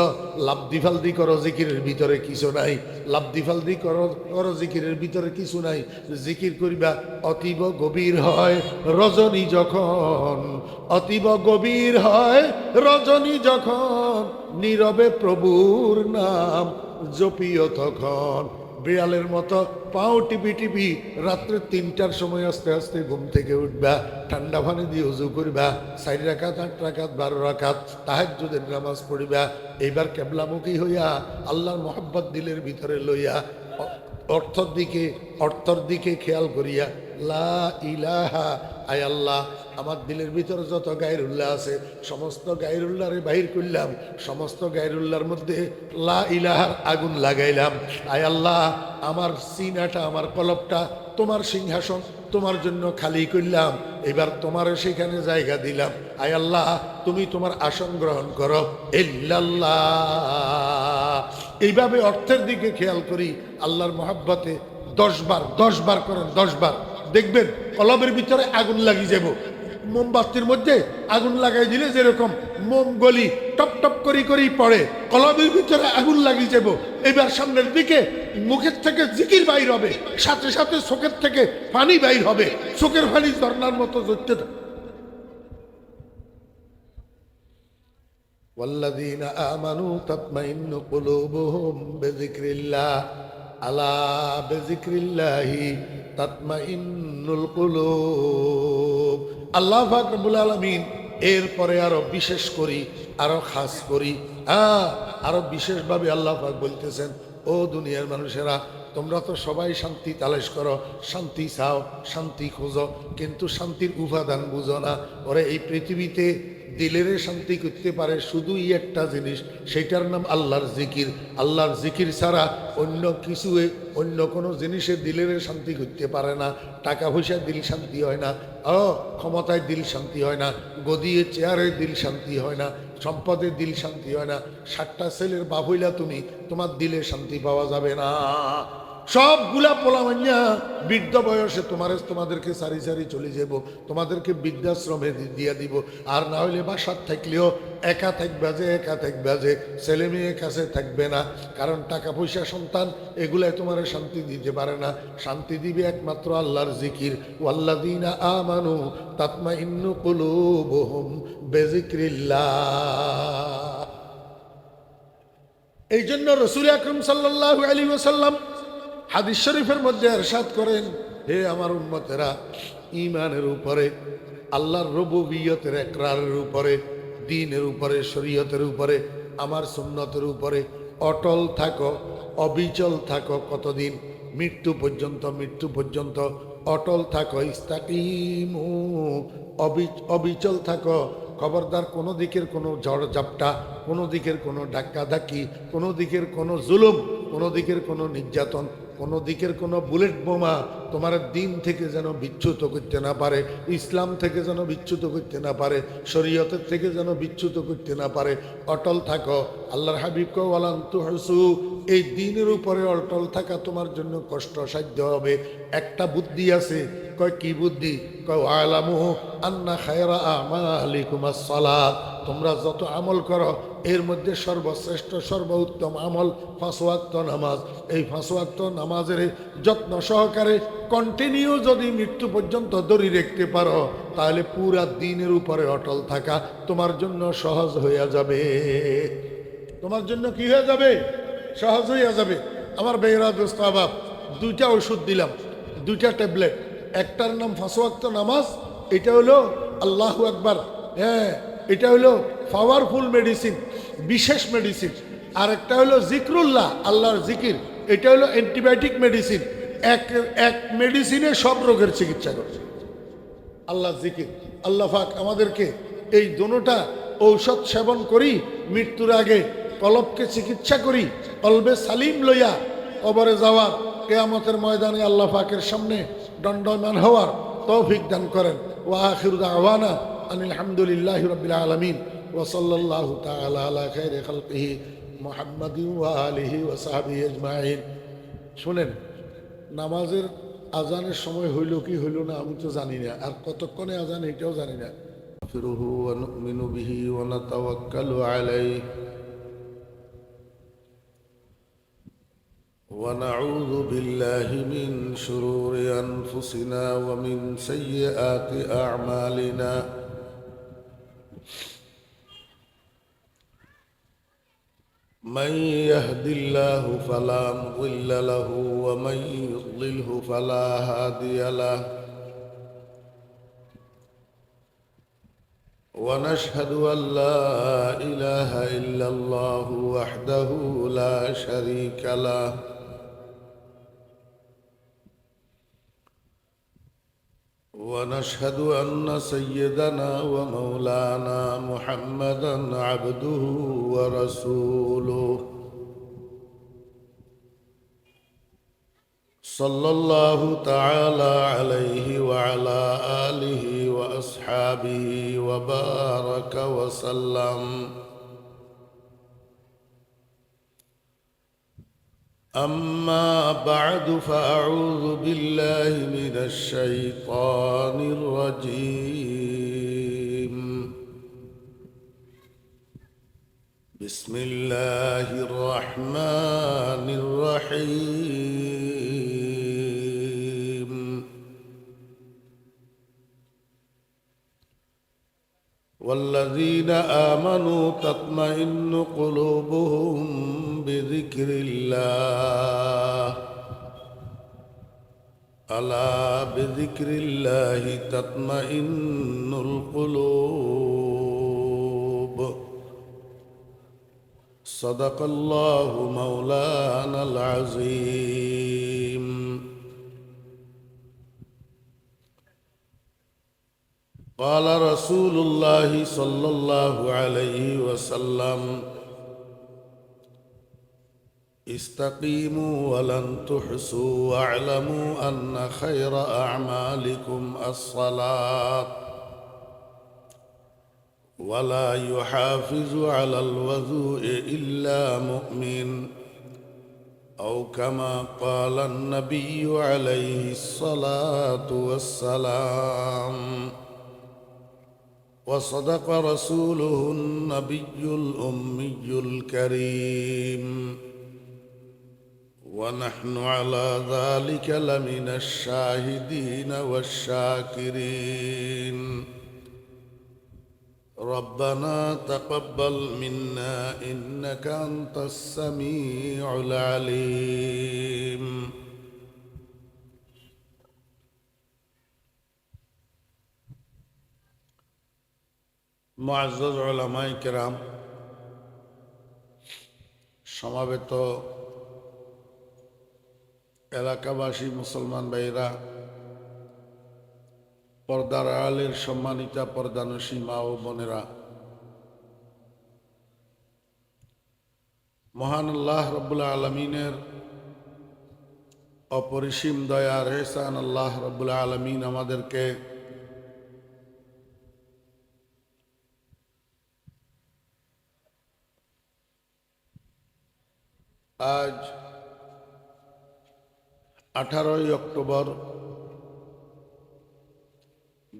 লাবদি ফালদি করো জিকিরের ভিতরে কিছু নাই, লাবদি ফালদি করো জিকিরের ভিতরে কিছু নাই। জিকির করিবা অতীব গভীর হয় রজনী যখন, অতীব গভীর হয় রজনী যখন, নীরবে প্রভুর নাম জপিও তখন। বিড়ালের মতো পাও টিপি টিপি রাত্রে 3টার সময় আস্তে আস্তে ঘুম থেকে উঠবা, ঠান্ডা পানি দিয়ে উজু করবা, 4 রাকাত 8 রাকাত 12 রাকাত তাহাজ্জুদের নামাজ পড়িবা। এইবার কেবলামুখী হইয়া আল্লাহর মোহাব্বত দিলের ভিতরে লইয়া অর্থর দিকে খেয়াল করিয়া লা ইলাহা, আয় আল্লাহ আমার দিলের ভিতরে যত গায়রুল্লাহ আছে সমস্ত গায়রুল্লাহরে বাহির করলাম, সমস্ত গায়রুল্লাহর মধ্যে লা ইলাহার আগুন লাগাইলাম। আয় আল্লাহ আমার সিনাটা, আমার কলবটা তোমার সিংহাসন তোমার জন্য খালি করলাম, এবার তোমার সেখানে জায়গা দিলাম। আয় আল্লাহ তুমি তোমার আসন গ্রহণ করো ইল্লাল্লাহ। এইভাবে অর্থের দিকে খেয়াল করি, আল্লাহর মহাব্বতে 10 বার করেন, 10 বার দেখবেন কলবের ভিতরে আগুন লাগিয়ে যাব। মোমবাতির মধ্যে আগুন লাগাই দিলে যেরকম মোম গলি টপ টপ করি পড়ে, কলবের ভিতরে আগুন লাগিয়ে যাব। এবার সামনের দিকে মুখের থেকে জিকির বাইর হবে, সাথে সাথে চোখের থেকে পানি বাইর হবে, চোখের পানি ঝর্ণার মতো ঝরতে থাকে। ওয়াল্লাযীনা আমানু তাতমাইন্নু কুলুবুহুম বিযিকরিল্লাহ আলা বিযিকরিল্লাহি তাতমাইন্নুল কুলুব। আল্লাহ পাক রব্বুল আলামিন এরপরে আরো বিশেষ করি, আরো খাস করি, আরো বিশেষভাবে আল্লাহ পাক বলতেছেন, ও দুনিয়ার মানুষেরা তোমরা তো সবাই শান্তি তালাশ করো, শান্তি চাও, শান্তি খোঁজো, কিন্তু শান্তির উপাদান বুঝো না। ওরে এই পৃথিবীতে দিলের শান্তি করতে পারে শুধুই একটা জিনিস, সেইটার নাম আল্লাহর জিকির। আল্লাহর জিকির ছাড়া অন্য কিছুতে, অন্য কোনো জিনিসে দিলের শান্তি করতে পারে না। টাকা পয়সা দিল শান্তি হয় না, ক্ষমতায় দিল শান্তি হয় না, গদিয়ে চেয়ারে দিল শান্তি হয় না, সম্পদের দিল শান্তি হয় না। 7টা ছেলের বাপ হইলা তুমি, তোমার দিলে শান্তি পাওয়া যাবে না। সবগুলা পোলামাইয়া বৃদ্ধ বয়সে তোমাদেরকে সারি সারি চলে যাব, তোমাদেরকে বৃদ্ধাশ্রমে দিয়ে দিব। আর না হইলে বাসার থাকলেও একা থাকবে যে ছেলে মেয়ে কাছে থাকবে না, কারণ টাকা পয়সা সন্তান এগুলাই তোমার শান্তি দিতে পারে না। শান্তি দিবে একমাত্র আল্লাহর জিকির। ওয়াল্লাযীনা আমানু তাতমাইন্নু কুলুবুহুম বিযিকরিল্লাহ। এই জন্য রাসূল আকরাম সাল্লাল্লাহু আলাইহি ওয়াসাল্লাম হাদিস শরীফের মধ্যে ইরশাদ করেন, হে আমার উম্মতেরা, ঈমানের উপরে, আল্লাহর রুবুবিয়তের ইকরারের উপরে, দ্বীনের উপরে, শরীয়তের উপরে, আমার সুন্নতের উপরে অটল থাকো, অবিচল থাকো। কতদিন? মৃত্যু পর্যন্ত অটল থাকো। ইস্তাকিমু, অবিচল থাকো। খবরদার কোনো দিকের কোনো ঝড় ঝাপটা, কোনো দিকের কোনো ধাক্কাধাক্কি, কোনো দিকের কোনো জুলুম, কোনো দিকের কোনো নির্যাতন, কোনো দিকের কোনো বুলেট বোমা তোমার দিন থেকে যেন বিচ্যুত করতে না পারে, ইসলাম থেকে যেন বিচ্যুত করতে না পারে, শরীয়তের থেকে যেন বিচ্যুত করতে না পারে। অটল থাকো। আল্লাহর হাবিব কও ওয়ালান তুহসু, এই দিনের উপরে অটল থাকা তোমার জন্য কষ্টসাধ্য হবে। একটা বুদ্ধি আছে, কয় কি বুদ্ধি? কয় আলামু আন্না খায়রা আমালিকুম আস-সালাত, তোমরা যত আমল করো এর মধ্যে সর্বশ্রেষ্ঠ সর্বোত্তম আমল 5 ওয়াক্ত নামাজ। এই 5 ওয়াক্ত নামাজের যত্ন সহকারে কন্টিনিউ যদি মৃত্যু পর্যন্ত ধরে রাখতে পারো, তাহলে পুরা দিনের উপরে অটল থাকা তোমার জন্য সহজ হয়ে যাবে। তোমার জন্য কি হয়ে যাবে? সহজ হয়ে যাবে। আমার বেহরা দোস্ত আবাব, 2টা ওষুধ দিলাম, 2টা ট্যাবলেট। একটার নাম 5 ওয়াক্ত নামাজ, এটা হলো আল্লাহু আকবার, হ্যাঁ এটা হলো পাওয়ারফুল মেডিসিন, বিশেষ মেডিসিন। আর একটা হলো জিক্রুল্লাহ, আল্লাহর জিকির, এটা হলো অ্যান্টিবায়োটিক মেডিসিন। এক এক মেডিসিনে সব রোগের চিকিৎসা করে আল্লাহ জিকির। আল্লাহ পাক আমাদেরকে এই দোনোটা ঔষধ সেবন করি, মৃত্যুর আগে কলবকে চিকিৎসা করি, কলবে সালিম লইয়া কবরে যাওয়ার, কিয়ামতের ময়দানে আল্লাহ পাকের সামনে দণ্ডমান হওয়ার তৌফিক দান করেন। ওয়া আখিরু দাওয়ানা আনিল হামদুলিল্লাহি রাব্বিল আলামিন ওয়া সাল্লাল্লাহু তাআলা আলা খাইরি খালকিহি মুহাম্মাদিন ওয়া আলিহি ওয়া সাহবিহি আজমাইন। শুনেন, নামাজের আজানের সময় হইল কি হইল না আমি তো জানি না, আর কতক্ষণে আজান এটাও জানি না। ফিরুহু ওয়া নুমিনু বিহি ওয়া নাতাওয়াক্কালু আলাইহি ওয়া নাউযু বিল্লাহি মিন শুরুরি আনফুসিনা ওয়া মিন সাইয়্যাতি আ'মালিনা। من يهد الله فلا مضل له ومن يضلله فلا هادي له. ونشهد أن لا إله إلا الله وحده لا شريك له. ونشهد أن سيدنا ومولانا محمدا عبده ورسوله صلى الله تعالى عليه وعلى آله وأصحابه وبارك وسلم. أما بعد فأعوذ بالله من الشيطان الرجيم. بسم الله الرحمن الرحيم. والذين آمنوا تطمئن قلوبهم بذكر الله ألا بذكر الله تطمئن القلوب. صدق الله مولانا العظيم. قال رسول الله صلى الله عليه وسلم استقيموا ولن تحصوا واعلموا أن خير أعمالكم الصلاة ولا يحافظ على الوضوء إلا مؤمن أو كما قال النبي عليه الصلاة والسلام. وصدق رسوله النبي الأمي الكريم ونحن على ذلك لمن الشاهدين والشاكرين. ربنا تقبل منا إنك أنت السميع العليم. মুআজ্জাজ উলামায়ে কেরাম, সমাবেত এলাকাবাসী মুসলমান ভাইরা, পর্দার আড়ালের সম্মানিতা পর্দানসী মা ও বোনেরা, মহান আল্লাহ রব্বুল আলমিনের অপরিসীম দয়ার এহসান আল্লাহ রব্বুল আলমিন আমাদেরকে আজ 18 অক্টোবর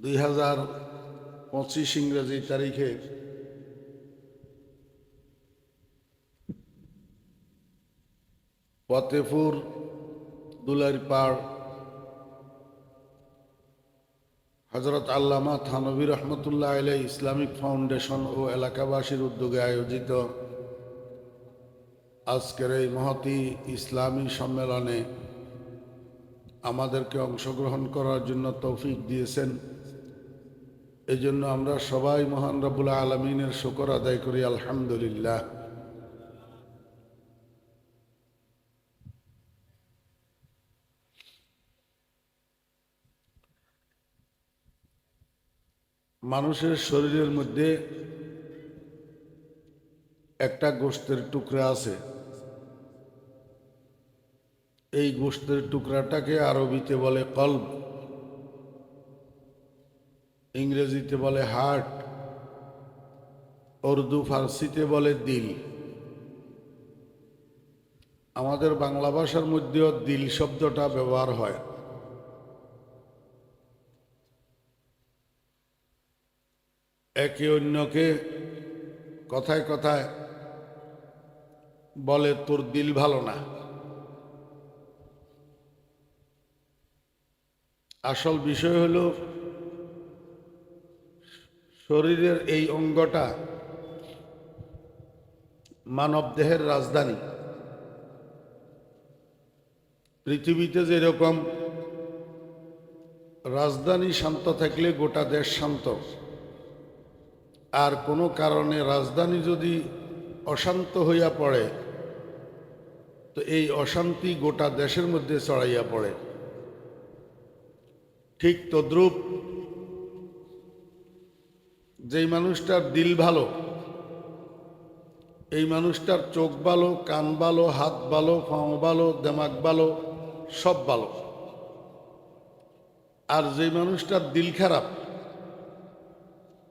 2025 ইংরেজি তারিখে ফতেপুর দুলারিপাড় হযরত আল্লামা থানভী রহমতুল্লাহ আলাইহি ইসলামিক ফাউন্ডেশন ও এলাকাবাসীর উদ্যোগে আয়োজিত আজকের এই মহতী ইসলামী সম্মেলনে আমাদেরকে অংশগ্রহণ করার জন্য তৌফিক দিয়েছেন। এই জন্য আমরা সবাই মহান রব্বুল আলামিনের শুকর আদায় করি, আলহামদুলিল্লাহ। মানুষের শরীরের মধ্যে একটা গোশতের টুকরা আছে। এই গোশতের টুকরাটাকে আরবিতে বলে কলব, ইংরেজিতে বলে হার্ট, উর্দু ফার্সিতে বলে দিল। আমাদের বাংলা ভাষার মধ্যেও দিল শব্দটা ব্যবহার হয়। একে অন্যকে কথায় কথায় বলে তোর দিল ভালো না। আসল বিষয় হলো শরীরের এই অঙ্গটা মানব দেহের রাজধানী। পৃথিবীতে যেরকম রাজধানী শান্ত থাকলে গোটা দেশ শান্ত, আর কোনো কারণে রাজধানী যদি অশান্ত হইয়া পড়ে তো এই অশান্তি গোটা দেশের মধ্যে ছড়াইয়া পড়ে। ঠিক তদ্রূপ যেই মানুষটার দিল ভালো, এই মানুষটার চোখ ভালো, কান ভালো, হাত ভালো, পাও ভালো, দিমাগ ভালো, সব ভালো। আর যেই মানুষটার দিল খারাপ,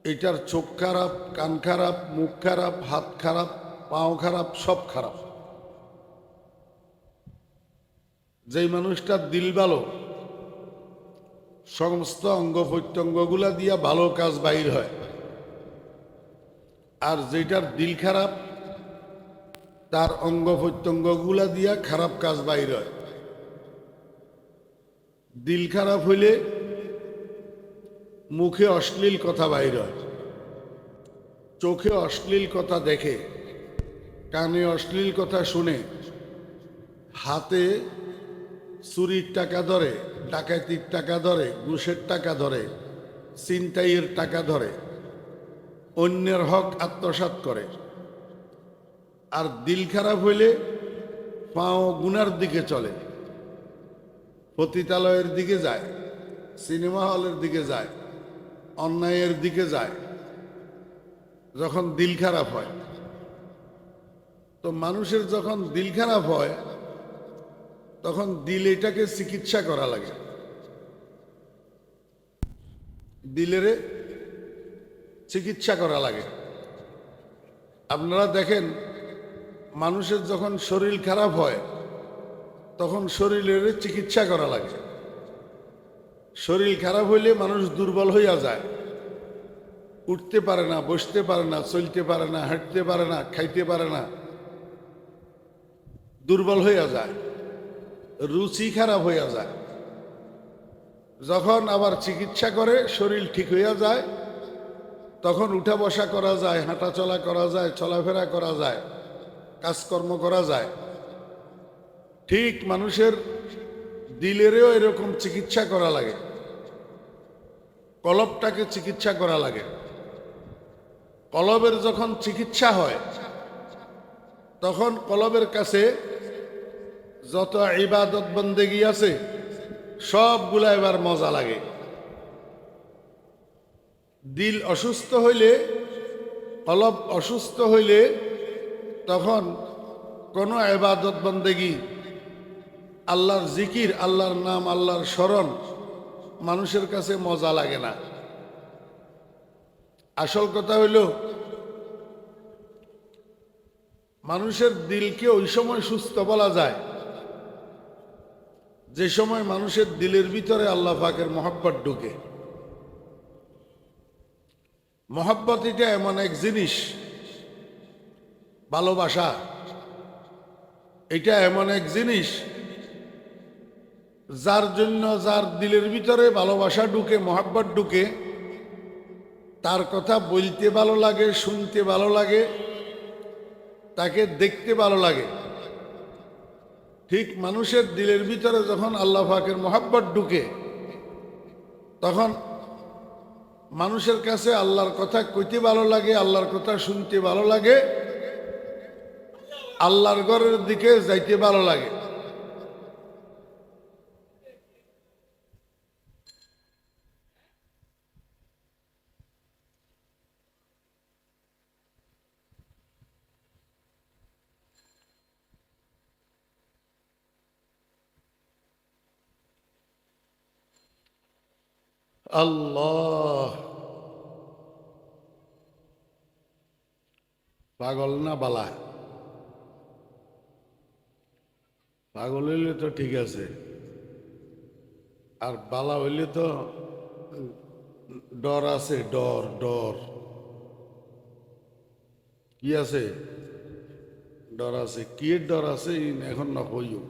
এটার চোখ খারাপ, কান খারাপ, মুখ খারাপ, হাত খারাপ, পাও খারাপ, সব খারাপ। যেই মানুষটার দিল ভালো, সমস্ত অঙ্গ প্রত্যঙ্গগুলা দিয়া ভালো কাজ বাইর হয়। আর যেটার দিল খারাপ, তার অঙ্গ প্রত্যঙ্গগুলা দিয়া খারাপ কাজ বাইর হয়। দিল খারাপ হইলে মুখে অশ্লীল কথা বাইর হয়, চোখে অশ্লীল কথা দেখে, কানে অশ্লীল কথা শুনে, হাতে চুরির টাকা ধরে, ডাকাতির টাকা ধরে, ঘুষের টাকা ধরে, ছিনতাইয়ের টাকা ধরে, অন্যের হক আত্মসাৎ করে। আর দিল খারাপ হইলে পাও গুনার দিকে চলে, পতিতালয়ের দিকে যায়, সিনেমা হলের দিকে যায়, অন্যায়ের দিকে যায়। যখন দিল খারাপ হয়, তো মানুষের যখন দিল খারাপ হয় তখন দিল এটাকে চিকিৎসা করা লাগে। দিলের চিকিৎসা করা লাগে। আপনারা দেখেন, মানুষের যখন শরীর খারাপ হয় তখন শরীরের চিকিৎসা করা লাগে। শরীর খারাপ হইলে মানুষ দুর্বল হইয়া যায়, উঠতে পারে না, বসতে পারে না, চলতে পারে না, হাঁটতে পারে না, খাইতে পারে না, দুর্বল হইয়া যায়, রুচি খারাপ হইয়া যায়। যখন আবার চিকিৎসা করে শরীর ঠিক হইয়া যায়, তখন উঠা বসা করা যায়, হাঁটা চলা করা যায়, চলাফেরা করা যায়, কাজকর্ম করা যায়। ঠিক মানুষের দিলেরও এরকম চিকিৎসা করা লাগে, কলবটাকে চিকিৎসা করা লাগে। কলবের যখন চিকিৎসা হয় তখন কলবের কাছে যত ইবাদত বন্দেগী আছে সবগুলা এবার মজা লাগে। দিল অসুস্থ হইলে, কলব অসুস্থ হইলে তখন কোনো ইবাদত বন্দেগী, আল্লাহর জিকির, আল্লাহর নাম, আল্লাহর স্মরণ মানুষের কাছে মজা লাগে না। আসল কথা হইল মানুষের দিলকে ওই সময় সুস্থ বলা যায় যে সময় মানুষের দিলের ভিতরে আল্লাহ পাকের মহব্বত ঢুকে। মহব্বত এটা এমন এক জিনিস, ভালোবাসা এটা এমন এক জিনিস যার জন্য, যার দিলের ভিতরে ভালোবাসা ঢুকে, মহব্বত ঢুকে, তার কথা বলতে ভালো লাগে, শুনতে ভালো লাগে, তাকে দেখতে ভালো লাগে। ঠিক মানুষের দিলের ভিতরে যখন আল্লাহ পাকের মহব্বত ঢুকে, তখন মানুষের কাছে আল্লাহর কথা কইতে ভালো লাগে, আল্লাহর কথা শুনতে ভালো লাগে, আল্লাহর ঘরের দিকে যাইতে ভালো লাগে। আল্লাহ, পাগল না বালা? পাগল হইলে তো ঠিক আছে, আর বালা হইলে তো ডর আছে, ডর ডর কি আছে? ডর আছে, কি ডর আছে এখন না হইও।